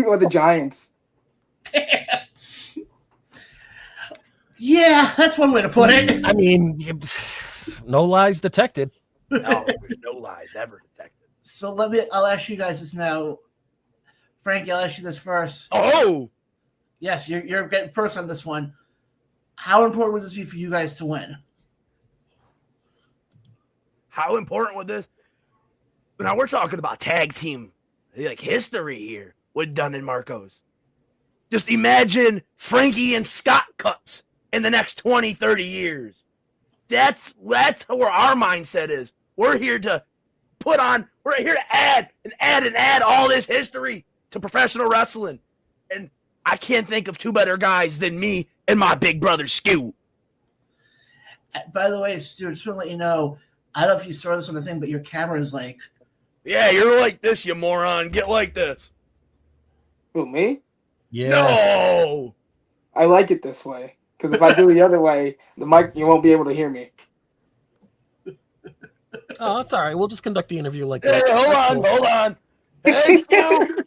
Or the Giants. Yeah, that's one way to put it. I mean, no lies detected. No, there's no lies ever detected. So I'll ask you guys this now. Frank, I'll ask you this first. Oh, Yes, you're getting first on this one. How important would this be for you guys to win? how important was this? Now we're talking about tag team like history here with Dunn and Marcos. Just imagine Frankie and Scott Cups in the next 20, 30 years. That's where our mindset is. We're here to add all this history to professional wrestling. And I can't think of two better guys than me and my big brother Scoot. By the way, Stu, just want to let you know, I don't know if you saw this on the thing, but your camera is like... Yeah, you're like this, you moron. Get like this. Who, me? Yeah. No! I like it this way. Because if I do it the other way, the mic, you won't be able to hear me. Oh, that's all right. We'll just conduct the interview like Hey, that. hold on. Thank you.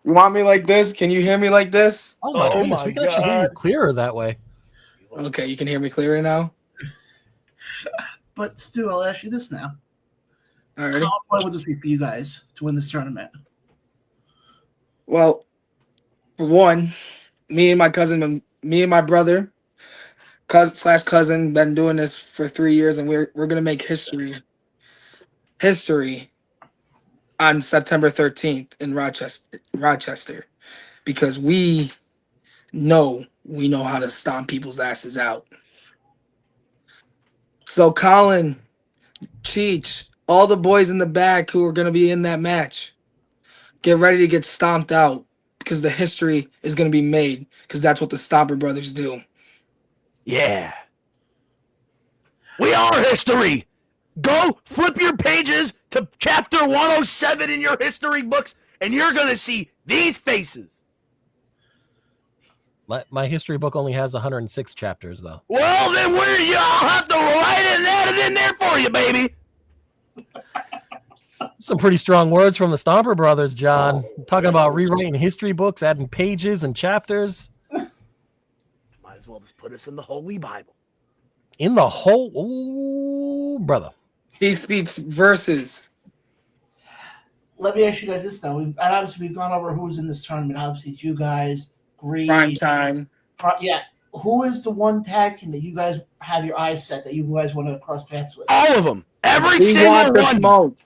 You want me like this? Can you hear me like this? Oh my goodness, my we can actually hear you God. clearer that way. Okay, you can hear me clearer now? But Stu, I'll ask you this now. All right. How important would this be for you guys to win this tournament? Well, for one, me and my brother, cousin, been doing this for 3 years, and we're gonna make history on September 13th in Rochester, because we know how to stomp people's asses out. So Colin, Cheech, all the boys in the back who are gonna be in that match, get ready to get stomped out, because the history is gonna be made, because that's what the Stomper Brothers do. Yeah. We are history. Go flip your pages to chapter 107 in your history books, and you're going to see these faces. My history book only has 106 chapters, though. Well, then y'all have to write it and add it in there for you, baby. Some pretty strong words from the Stomper Brothers, John. Talking about rewriting history books, adding pages and chapters. Might as well just put us in the Holy Bible. In the whole... Ooh, brother. He speaks verses. Let me ask you guys this, though. Obviously, we've gone over who's in this tournament. Obviously, it's you guys, Greed. Prime time. Yeah. Who is the one tag team that you guys have your eyes set that you guys want to cross paths with? All of them. Every We single want the one. smoke.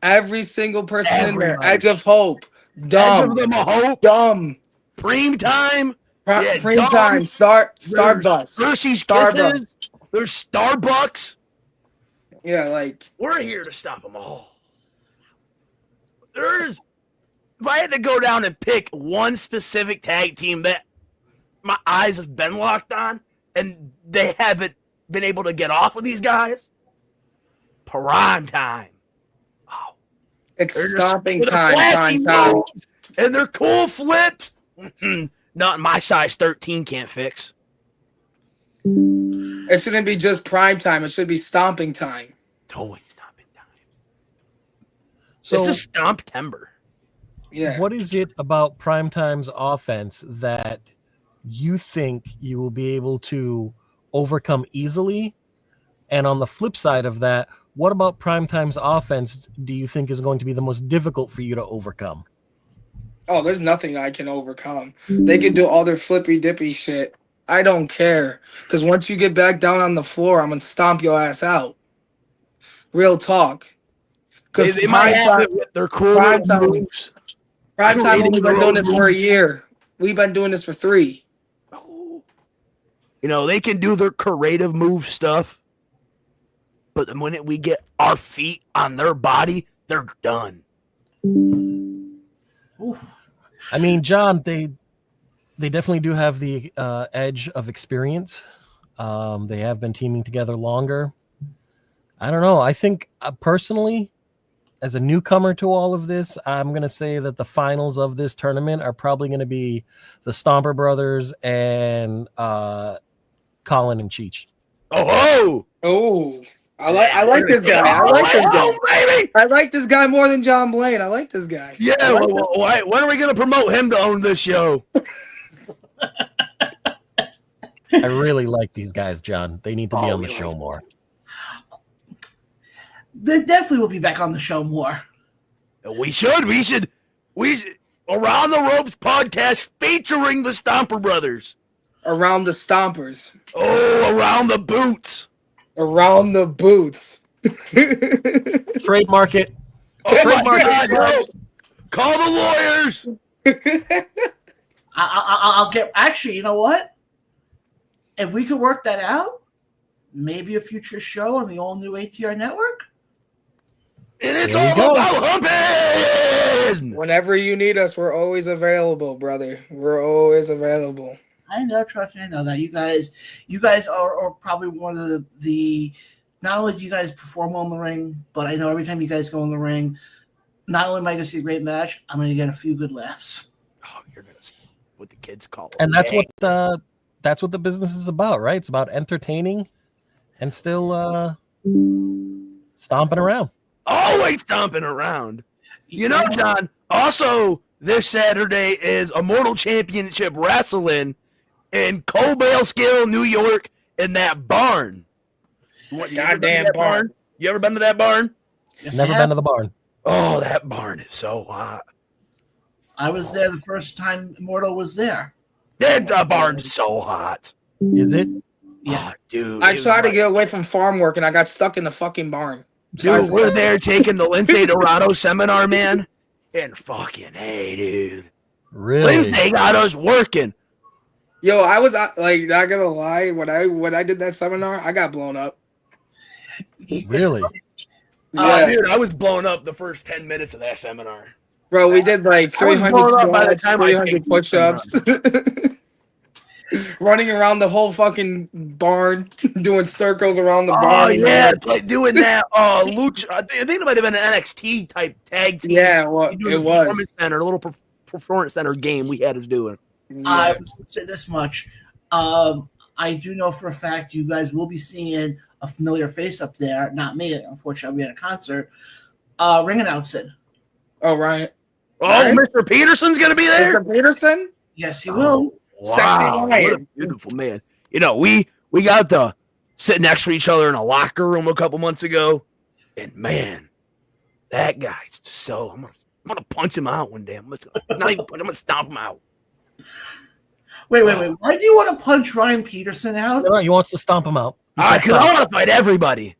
Every single person in there. Everybody. Edge of Hope. Edge Dumb. of them a hope. Dumb. Preem time. Yeah, Prime dumb. time. Starbucks. Hershey's Starbucks. Kisses. There's Starbucks. Yeah, like, We're here to stop them all. If I had to go down and pick one specific tag team that my eyes have been locked on and they haven't been able to get off of these guys, Prime Time. Oh, it's they're just- stomping with the time. flashy Prime time. moves and their cool flips. Not my size 13 can't fix. It shouldn't be just prime time. It should be stomping time. It's always stomping time. So, It's a stomp timber. Yeah. what is it about Primetime's offense that you think you will be able to overcome easily? And on the flip side of that, what about Primetime's offense do you think is going to be the most difficult for you to overcome? Oh, there's nothing I can overcome. They can do all their flippy dippy shit. I don't care. Because once you get back down on the floor, I'm going to stomp your ass out. Real talk. Because They might have it with their cool Prime little Time- moves. Prime time, creating we've been their doing own this for a year. We've been doing this for 3. You know, they can do their creative move stuff, but the minute we get our feet on their body, they're done. Oof. I mean, John, they definitely do have the edge of experience. They have been teaming together longer. I don't know. I think personally, as a newcomer to all of this, I'm going to say that the finals of this tournament are probably going to be the Stomper Brothers and Colin and Cheech. Oh, Oh, I like this guy. I like this guy. Baby. I like this guy more than John Blaine. I like this guy. Yeah, when are we going to promote him to own this show? I really like these guys, John. They need to be on the really? show more. They definitely will be back on the show more. We should. Around the Ropes podcast featuring the Stomper Brothers. Around the stompers. Oh, around the boots. Around the boots. Trademark it. Oh my Trademark God, it. no. Call the lawyers. I'll get. Actually, you know what? If we could work that out, maybe a future show on the all-new ATR network. And it's There you all go. about humping. Whenever you need us, we're always available, brother. We're always available. I know, trust me, I know that you guys are probably one of the. Not only do you guys perform well in the ring, but I know every time you guys go in the ring, not only am I going to see a great match, I'm going to get a few good laughs. Oh, you're gonna see what the kids call it. And that's what the business is about, right? It's about entertaining and still stomping around. Always stomping around. You know, John, also this Saturday is Immortal Championship Wrestling in Cobellskill, New York, in that barn. What, you ever been to Goddamn that barn. You ever been to that barn? Yes, Never I been have. to the barn. Oh, that barn is so hot. I was there the first time Immortal was there. That barn's so hot. Is it? Yeah. Oh, dude. I it was tried to like- get away from farm work and I got stuck in the fucking barn. Dude, we're there taking the Lindsay Dorado seminar, man. And fucking, hey, dude. Really? Lindsay got us working. Yo, I was like, not gonna lie, when I did that seminar, I got blown up. Really? Yeah, Dude, I was blown up the first 10 minutes of that seminar. bro, we did like I was 300 blown up by the squats, time I 300 picked push-ups, running around the whole fucking barn, doing circles around the Oh, barn. yeah, it's like doing that lucha. I think it might have been an NXT type tag team. Yeah, well, You do it the was. Performance Center, a little performance center game we had us doing. I Yeah. would say this much. I do know for a fact you guys will be seeing a familiar face up there. Not me, unfortunately. We had a concert. Ring announcing. Oh, Ryan. Oh, Right. Mr. Peterson's going to be there? Mr. Peterson? Yes, he will. Sexy Wow, what a lion. beautiful man. You know, we got to sit next to each other in a locker room a couple months ago, and man, that guy's so. I'm gonna punch him out one day. I'm gonna stomp him out. Wait. Why do you want to punch Ryan Peterson out? No, he wants to stomp him out. He said Because I stomp. want to fight everybody.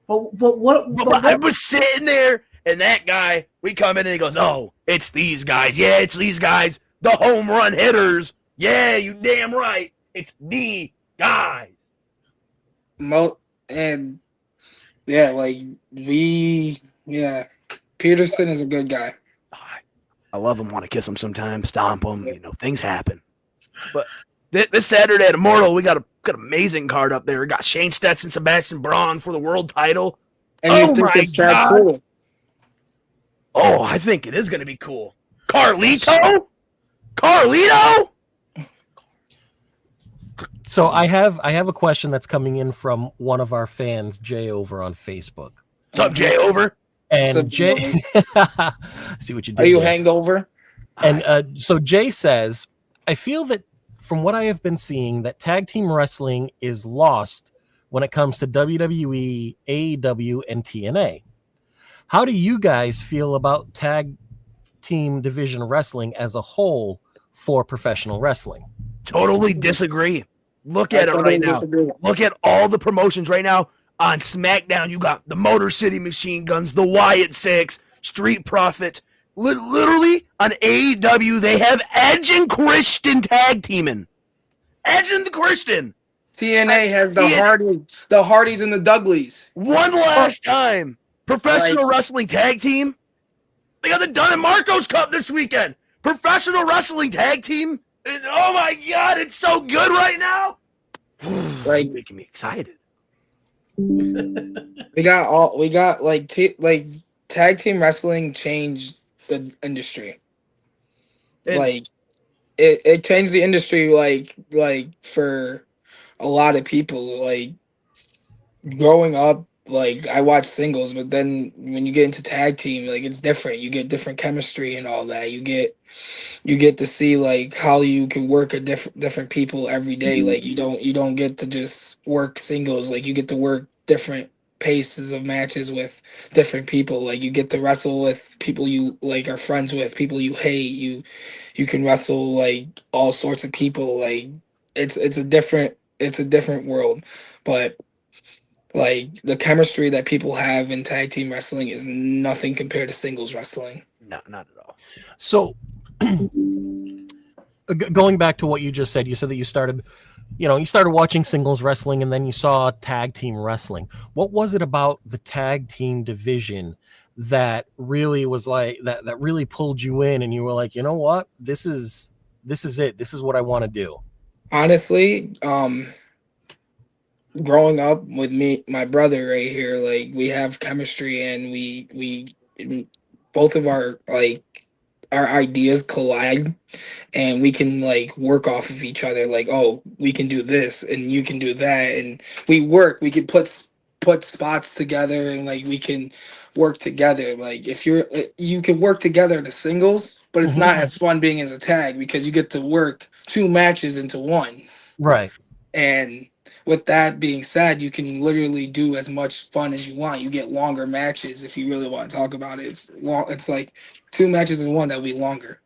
But what? But I was sitting there, and that guy, we come in, and he goes, "Oh, it's these guys. Yeah, it's these guys, the home run hitters. Yeah, you damn right. It's the guys." And yeah, like Peterson is a good guy. I love him. Want to kiss him sometimes, stomp him. You know, things happen. But this Saturday at Immortal, we got an amazing card up there. We got Shane Stetson, Sebastian Braun for the world title. And you Oh think my it's that God. cool? Oh, I think it is going to be cool. Carlito? Carlito? So I have a question that's coming in from one of our fans, Jay, over on Facebook. What's up, Jay? Over? And So, Jay, see what you did. Are you there. hangover? And so Jay says, I feel that from what I have been seeing, that tag team wrestling is lost when it comes to WWE, AEW, and TNA. How do you guys feel about tag team division wrestling as a whole for professional wrestling? Totally disagree. Look at it right now. Look at all the promotions right now. On SmackDown, you got the Motor City Machine Guns, the Wyatt Six, Street Profits. Literally, on AEW, they have Edge and Christian tag teaming. Edge and Christian. TNA has the Hardys and the Dudleys. One last time. Professional Right. wrestling tag team. They got the Dunn and Marcos Cup this weekend. Professional wrestling tag team. And, oh my God, it's so good right now. Like- Making me excited. We got tag team wrestling changed the industry. And- Like it changed the industry like for a lot of people. Like growing up, like I watched singles, but then when you get into tag team, like it's different. You get different chemistry and all that. You get to see like how you can work a different people every day. Like you don't get to just work singles. Like you get to work different paces of matches with different people. Like you get to wrestle with people you like are friends with, people you hate. You can wrestle like all sorts of people. Like it's a different world. But Like the chemistry that people have in tag team wrestling is nothing compared to singles wrestling. No, not at all. So going back to what you just said, you said that you started watching singles wrestling and then you saw tag team wrestling. What was it about the tag team division that really was like that really pulled you in and you were like, you know what, this is it, this is what I want to do? Honestly, growing up with my brother right here, like we have chemistry and we both of our ideas collide and we can like work off of each other. Like, oh, we can do this and you can do that, and we can put spots together and like we can work together. Like if you can work together in the singles, but it's not as fun being as a tag because you get to work 2 matches into one. Right. And with that being said, you can literally do as much fun as you want. You get longer matches if you really want to talk about it. It's long. It's like 2 matches in one that will be longer.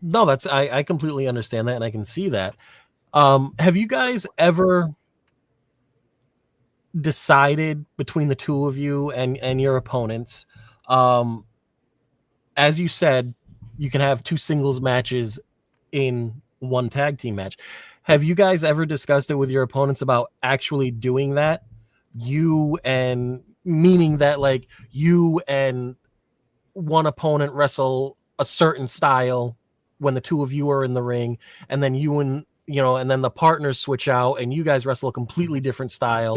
No, I completely understand that and I can see that. Have you guys ever decided between the two of you and your opponents? As you said, you can have 2 singles matches in one tag team match. Have you guys ever discussed it with your opponents about actually doing that? Meaning that like you and one opponent wrestle a certain style when the 2 of you are in the ring, and then and then the partners switch out and you guys wrestle a completely different style.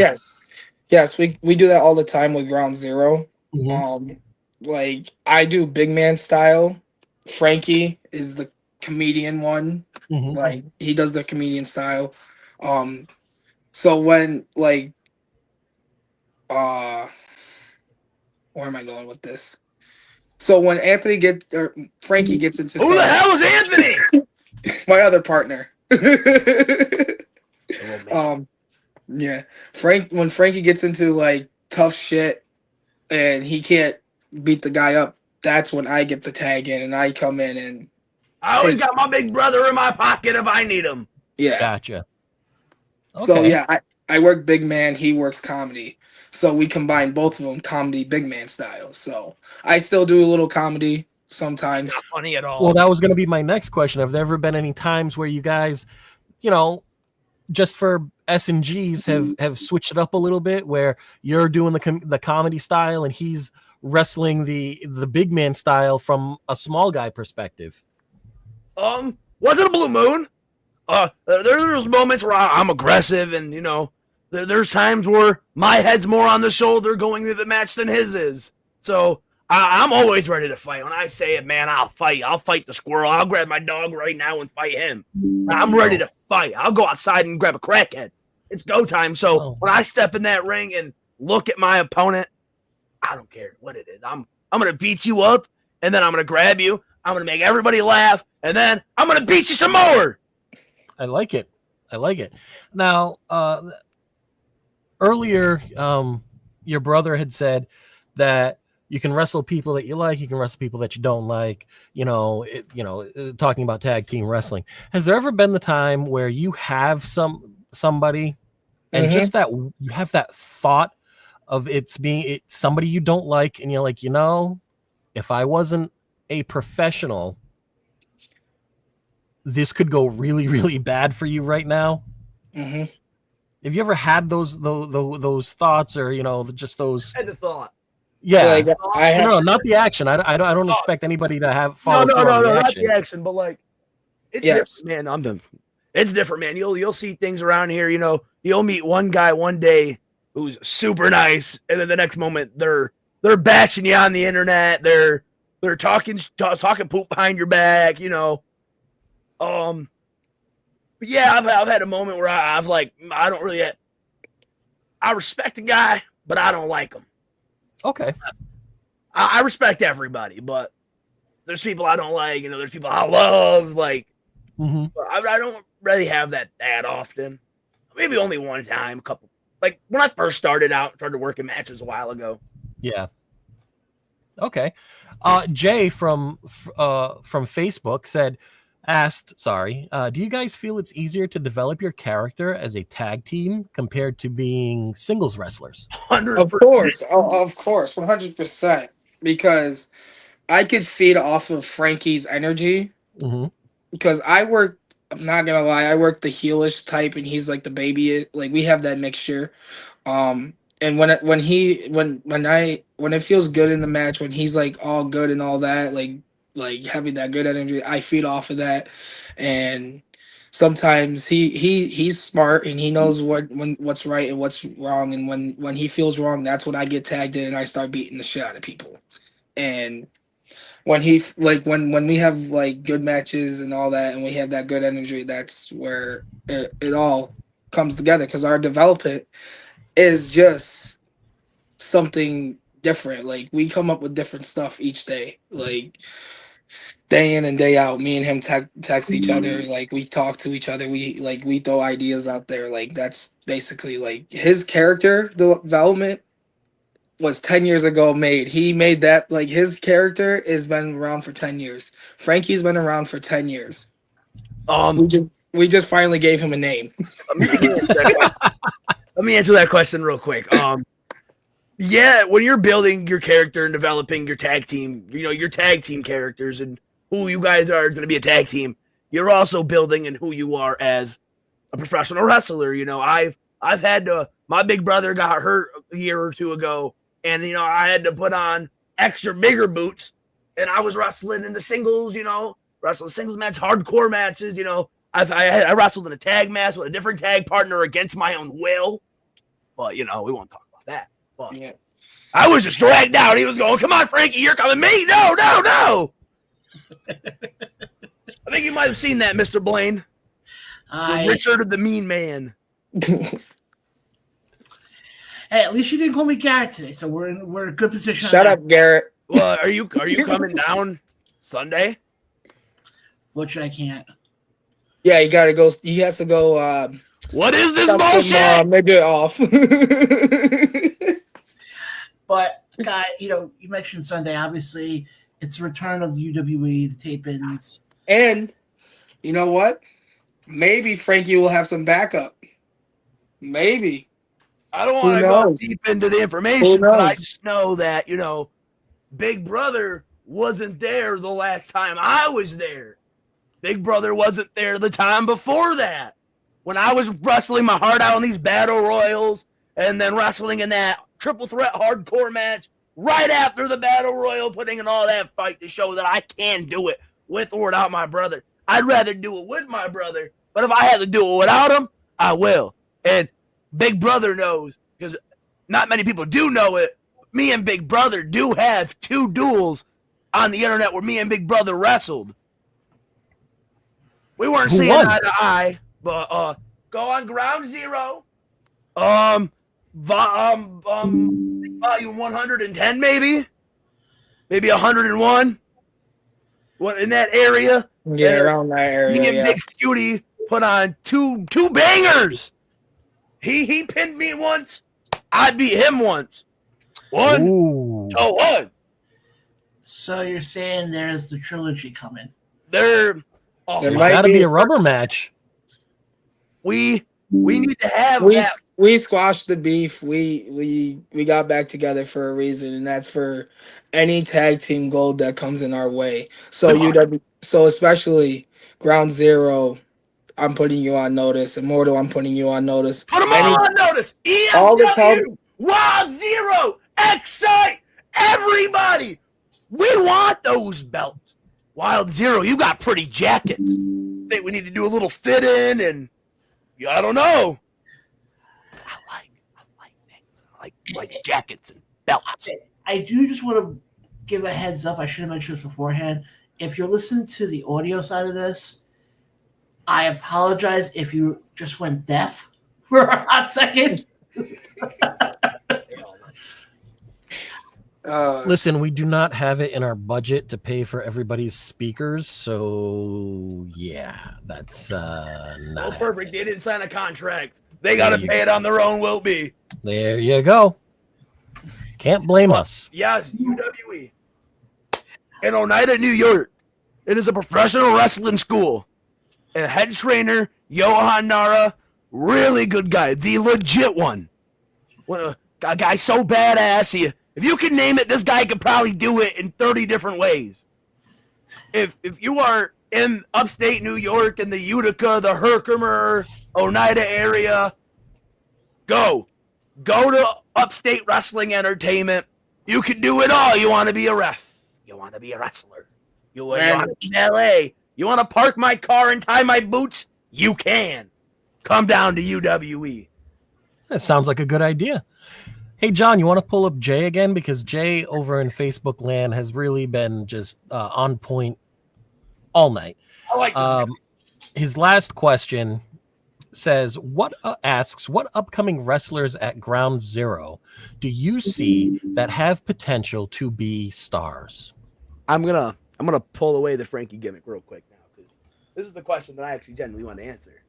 Yes, we do that all the time with Ground Zero. Mm-hmm. Like I do big man style. Frankie is the comedian one. Mm-hmm. Like he does the comedian style. So when like where am I going with this? So when Frankie gets into Who the hell is Anthony? my other partner. Yeah. When Frankie gets into like tough shit and he can't beat the guy up, that's when I get the tag in and I come in and I always got my big brother in my pocket if I need him. Yeah. Gotcha. Okay. So yeah, I work big man, he works comedy. So we combine both of them comedy big man style. So I still do a little comedy sometimes. Not funny at all. Well, that was going to be my next question. Have there ever been any times where you guys, just for S&Gs have switched it up a little bit, where you're doing the comedy style and he's wrestling the big man style from a small guy perspective? Was it a blue moon? There's moments where I'm aggressive and, there's times where my head's more on the shoulder going through the match than his is. So I'm always ready to fight. When I say it, man, I'll fight. I'll fight the squirrel. I'll grab my dog right now and fight him. I'm ready to fight. I'll go outside and grab a crackhead. It's go time. So when I step in that ring and look at my opponent, I don't care what it is. I'm going to beat you up, and then I'm going to grab you. I'm going to make everybody laugh, and then I'm going to beat you some more. I like it. Now, earlier, your brother had said that you can wrestle people that you like, you can wrestle people that you don't like, talking about tag team wrestling. Has there ever been the time where you have somebody and just that you have that thought of it's somebody you don't like, and you're like, if I wasn't a professional, this could go really, really bad for you right now? Mm-hmm. Have you ever had those thoughts, or just those? I had the thought. Yeah, like, not the action. I don't expect anybody to have follow no, through on the not action. the action, but like, it's different, man. It's different, man. You'll see things around here. You'll meet one guy one day who's super nice, and then the next moment they're bashing you on the internet. They're talking poop behind your back. But yeah, I've had a moment where I respect the guy, but I don't like him. Okay. I respect everybody, but there's people I don't like, there's people I love, like, I don't really have that often. Maybe only one time, a couple, like when I first started working matches a while ago. Yeah. Okay. Jay from Facebook said, asked, do you guys feel it's easier to develop your character as a tag team compared to being singles wrestlers? 100%. Of course, of course, 100%. Because I could feed off of Frankie's energy. Mm-hmm. Because I'm not gonna lie, I work the heelish type, and he's like the baby. Like we have that mixture. And when it feels good in the match, when he's like all good and all that, like having that good energy, I feed off of that. And sometimes he's smart and he knows what's right and what's wrong. And when he feels wrong, that's when I get tagged in and I start beating the shit out of people. And when when we have like good matches and all that, and we have that good energy, that's where it all comes together. Because our development is just something different. Like we come up with different stuff each day, like day in and day out. Me and him text each other, like we talk to each other, we throw ideas out there. Like that's basically like his character development was 10 years ago made. He made that. Like his character has been around for 10 years. Frankie's been around for 10 years. We just finally gave him a name. Let me answer that question real quick. Yeah, when you're building your character and developing your tag team, your tag team characters and who you guys are going to be a tag team, you're also building in who you are as a professional wrestler. I've had to. My big brother got hurt a year or two ago, and I had to put on extra bigger boots, and I was wrestling in the singles. Wrestling singles match, hardcore matches. I wrestled in a tag match with a different tag partner against my own will, but we won't talk about that. But yeah. I was just dragged out. He was going, "Come on, Frankie, you're coming me." No. I think you might have seen that, Mr. Blaine. Richard the Mean Man. Hey, at least you didn't call me Garrett today, so we're in a good position. Shut up, Garrett. Well, are you coming down Sunday? Fortunately, I can't. Yeah, he got to go. He has to go. What is this bullshit? Maybe it off. But guy, you mentioned Sunday. Obviously, it's the return of the UWE, the tape-ins, and you know what? Maybe Frankie will have some backup. Maybe. I don't want to go deep into the information, but I just know that Big Brother wasn't there the last time I was there. Big Brother wasn't there the time before that. When I was wrestling my heart out in these battle royals and then wrestling in that triple threat hardcore match right after the battle royal, putting in all that fight to show that I can do it with or without my brother. I'd rather do it with my brother, but if I had to do it without him, I will. And Big Brother knows, because not many people do know it. Me and Big Brother do have 2 duels on the internet where me and Big Brother wrestled. We weren't seeing eye to eye, but go on Ground Zero, volume 110, maybe 101. What in that area? Yeah, around that area. Me and Big Scooty put on two bangers. He pinned me once. I beat him once. 1-1. So you're saying there's the trilogy coming? There might got to be a rubber match. We need to have that. We squashed the beef. We got back together for a reason, and that's for any tag team gold that comes in our way. So especially Ground Zero, I'm putting you on notice. Immortal, I'm putting you on notice. Put them all on notice. ESW, Wild Zero, Excite, everybody. We want those belts. Wild Zero, you got pretty jackets. Think we need to do a little fit in, and I don't know. I like things. I like jackets and belts. I do just want to give a heads up. I should have mentioned this beforehand. If you're listening to the audio side of this, I apologize if you just went deaf for a hot second. Listen, we do not have it in our budget to pay for everybody's speakers, so yeah, that's not perfect. They didn't sign a contract. They got to pay it on their own will be. There you go. Can't blame us. Yes, UWE. In Oneida, New York. It is a professional wrestling school. And head trainer, Johan Nara, really good guy. The legit one. A guy so badass. If you can name it, this guy could probably do it in 30 different ways. If you are in upstate New York, in the Utica, the Herkimer, Oneida area, go to Upstate Wrestling Entertainment. You can do it all. You want to be a ref. You want to be a wrestler. You want to be in LA. You want to park my car and tie my boots? You can. Come down to UWE. That sounds like a good idea. Hey, John, you want to pull up Jay again? Because Jay over in Facebook land has really been just on point all night. I like this. His last question says, asks, what upcoming wrestlers at Ground Zero do you see that have potential to be stars? I'm gonna pull away the Frankie gimmick real quick now, because this is the question that I actually genuinely want to answer.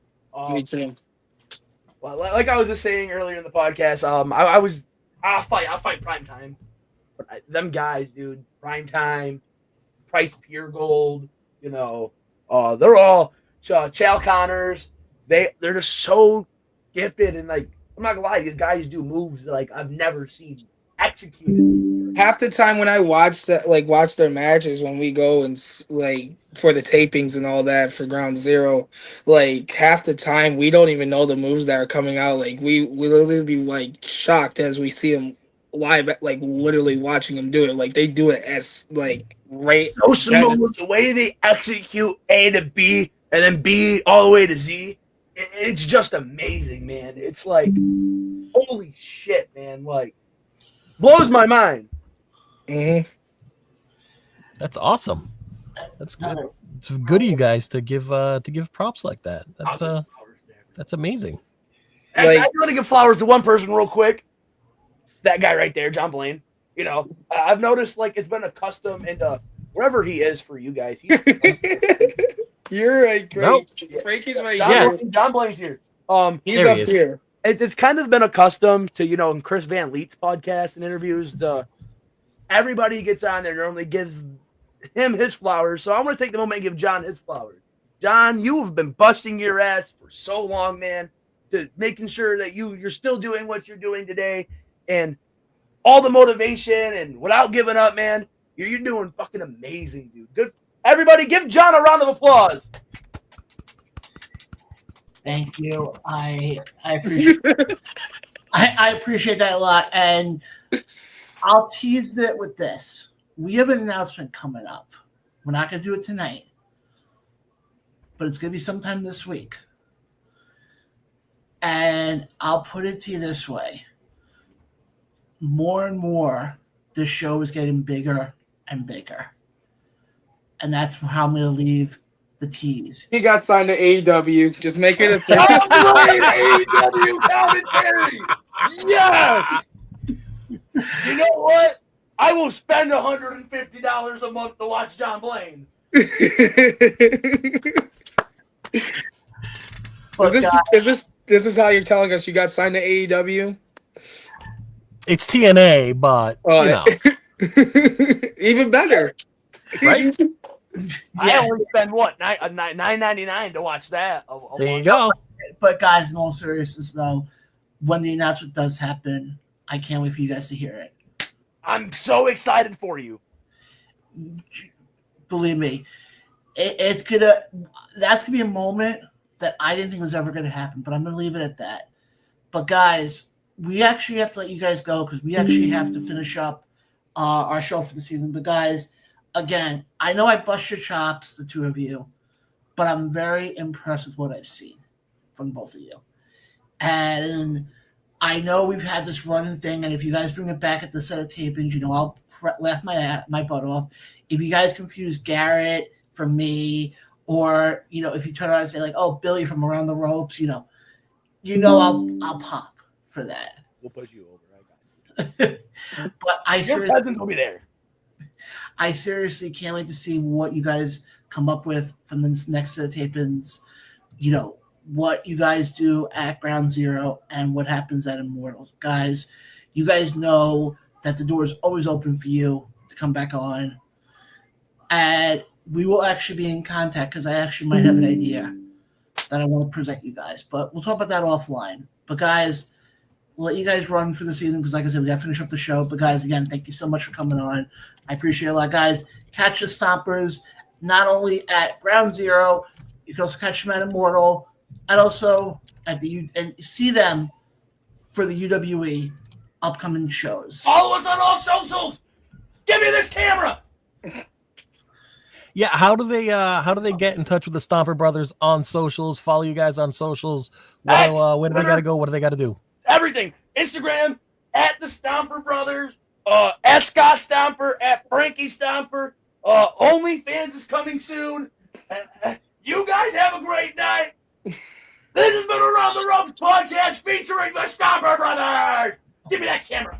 Me too. Well, like I was just saying earlier in the podcast, I'll fight Primetime. Them guys, dude, Primetime, Price Pure Gold, they're all Chal Connors. They're just so gifted, and like, I'm not gonna lie, these guys do moves like I've never seen executed. Half the time when I watch their matches, when we go and like for the tapings and all that for Ground Zero, like half the time we don't even know the moves that are coming out. Like we literally be like shocked as we see them live, like literally watching them do it. Like they do it as like right so smooth. The way they execute A to B and then B all the way to Z, it's just amazing, man. It's like, holy shit, man! Like, blows my mind. Mm-hmm. That's awesome. That's good. It's good of you guys to give props like that. That's amazing. Actually, I want to give flowers to one person real quick. That guy right there, John Blaine. I've noticed like it's been a custom into wherever he is for you guys. You're right, great. Nope. Frankie's right Yeah. here. John Blaine's here. He's There up he is. here. It's kind of been a custom to in Chris Van Leet's podcast and interviews. Everybody gets on there normally gives him his flowers. So I want to take the moment and give John his flowers. John, you have been busting your ass for so long, man, to making sure that you're still doing what you're doing today, and all the motivation and without giving up, man. You're doing fucking amazing, dude. Good. Everybody, give John a round of applause. Thank you. I appreciate I appreciate that a lot, and I'll tease it with this. We have an announcement coming up. We're not going to do it tonight, but it's going to be sometime this week. And I'll put it to you this way. More and more, this show is getting bigger and bigger. And that's how I'm going to leave the tease. He got signed to AEW. Just make it a thing. AEW commentary. Yes. You know what? I will spend $150 a month to watch John Blaine. This is how you're telling us you got signed to AEW? It's TNA, but even better, right? I only spend what $9.99 to watch that. There you go. But guys, in all seriousness, though, when the announcement does happen, I can't wait for you guys to hear it. I'm so excited for you. Believe me, that's gonna be a moment that I didn't think was ever gonna happen. But I'm gonna leave it at that. But guys, we actually have to let you guys go because we actually have to finish up our show for the season. But guys, again, I know I bust your chops, the two of you, but I'm very impressed with what I've seen from both of you. And I know we've had this running thing, and if you guys bring it back at the set of tapings, I'll laugh my butt off. If you guys confuse Garrett from me, or if you turn around and say like, "Oh, Billy from Around the Ropes," I'll pop for that. We'll push you over. I got you. But Your presence will be there. I seriously can't wait to see what you guys come up with from the next set of tapings. What you guys do at Ground Zero and what happens at Immortals. Guys, you guys know that the door is always open for you to come back on. And we will actually be in contact because I actually might have an idea that I want to present you guys. But we'll talk about that offline. But guys, we'll let you guys run for the season because, like I said, we got to finish up the show. But guys, again, thank you so much for coming on. I appreciate it a lot, guys. Catch the Stompers not only at Ground Zero, you can also catch them at Immortal, and also at the and see them for the UWE upcoming shows. Follow us on all socials. Give me this camera. Yeah, how do they get in touch with the Stomper Brothers on socials? Follow you guys on socials. Where do they gotta go? What do they gotta do? Everything. Instagram at the Stomper Brothers. Scott Stomper at Frankie Stomper. OnlyFans is coming soon. You guys have a great night. This has been Around the Ropes podcast featuring the Stomper Brothers. Give me that camera.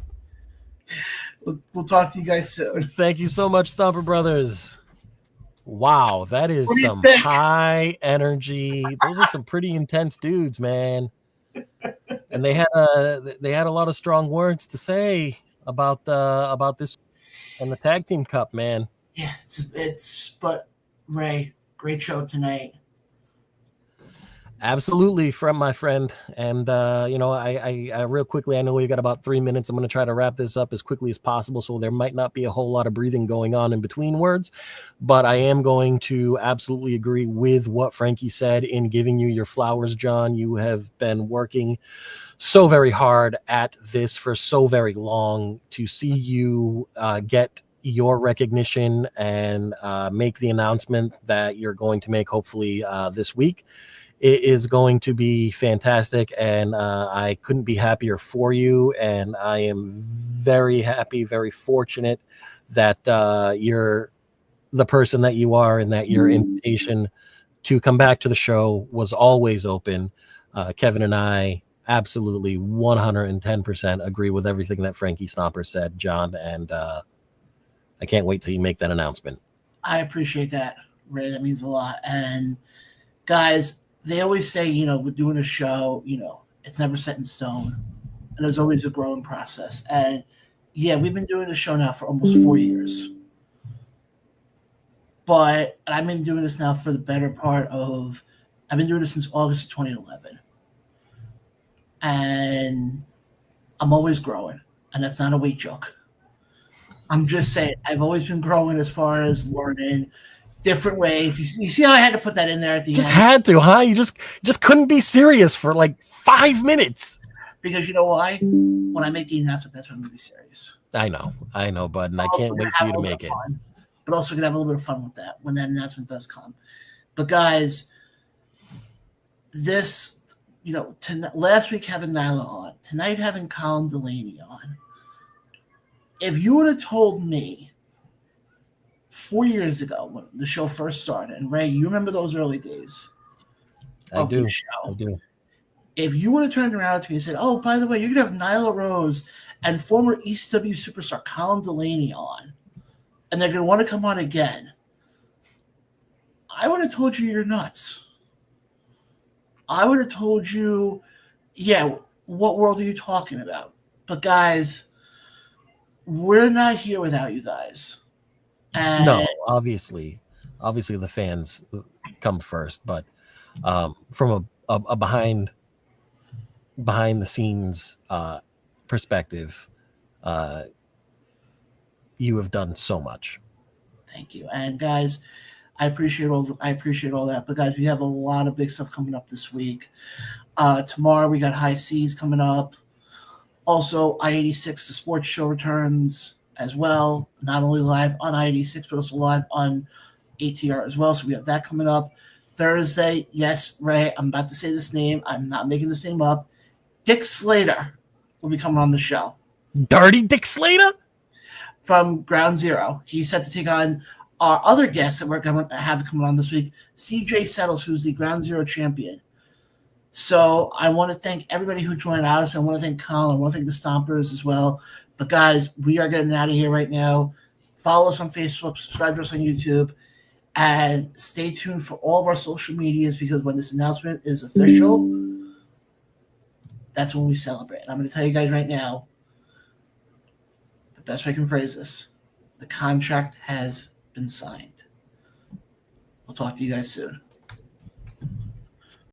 We'll talk to you guys soon. Thank you so much, Stomper Brothers. Wow, that is What do you some think? high energy. Those are some pretty intense dudes, man. And they had a lot of strong words to say about this and the tag team cup, man. Yeah, but Ray, great show tonight. Absolutely, from my friend. And I real quickly, I know we got about 3 minutes. I'm going to try to wrap this up as quickly as possible, so there might not be a whole lot of breathing going on in between words, but I am going to absolutely agree with what Frankie said in giving you your flowers, John. You have been working so very hard at this for so very long. To see you get your recognition and make the announcement that you're going to make hopefully this week, it is going to be fantastic, and I couldn't be happier for you. And I am very happy, very fortunate that you're the person that you are, and that your invitation to come back to the show was always open. Kevin and I absolutely 110% agree with everything that Frankie Stomper said, John, and I can't wait till you make that announcement. I appreciate that, Ray. That means a lot. And guys, they always say, we're doing a show, it's never set in stone. And there's always a growing process. And yeah, we've been doing the show now for almost 4 years. But I've been doing this now for the better part of, I've been doing this since August of 2011. And I'm always growing. And that's not a weight joke. I'm just saying, I've always been growing as far as learning different ways. You see how I had to put that in there at the Just end? had to, huh? You just couldn't be serious for like 5 minutes. Because you know why? When I make the announcement, that's when I'm going to be serious. I know, bud, and I Also can't gonna wait have for you a to little make bit it. of fun, but also going to have a little bit of fun with that when that announcement does come. But guys, this, last week having Nyla on, tonight having Colin Delany on. If you would have told me 4 years ago when the show first started, and Ray, you remember those early days of the show. I do. If you would have turned around to me and said, oh, by the way, you're going to have Nyla Rose and former ECW superstar Colin Delany on, and they're going to want to come on again, I would have told you you're nuts. I would have told you, yeah, what world are you talking about? But guys, we're not here without you guys. And No, obviously the fans come first, but from a behind the scenes perspective, you have done so much. Thank you. And guys, I appreciate all that. But guys, we have a lot of big stuff coming up this week. Tomorrow we got High Seas coming up. Also, I-86, the sports show, returns as well. Not only live on I-86, but also live on ATR as well. So we have that coming up. Thursday, yes, Ray, I'm about to say this name. I'm not making this name up. Dick Slater will be coming on the show. Dirty Dick Slater? From Ground Zero. He's set to take on our other guest that we're going to have coming on this week, CJ Settles, who's the Ground Zero champion. So I want to thank everybody who joined us. I want to thank Colin. I want to thank the Stompers as well. But guys, we are getting out of here right now. Follow us on Facebook, subscribe to us on YouTube, and stay tuned for all of our social medias, because when this announcement is official, that's when we celebrate. And I'm going to tell you guys right now, the best way I can phrase this, the contract has been signed. I'll talk to you guys soon.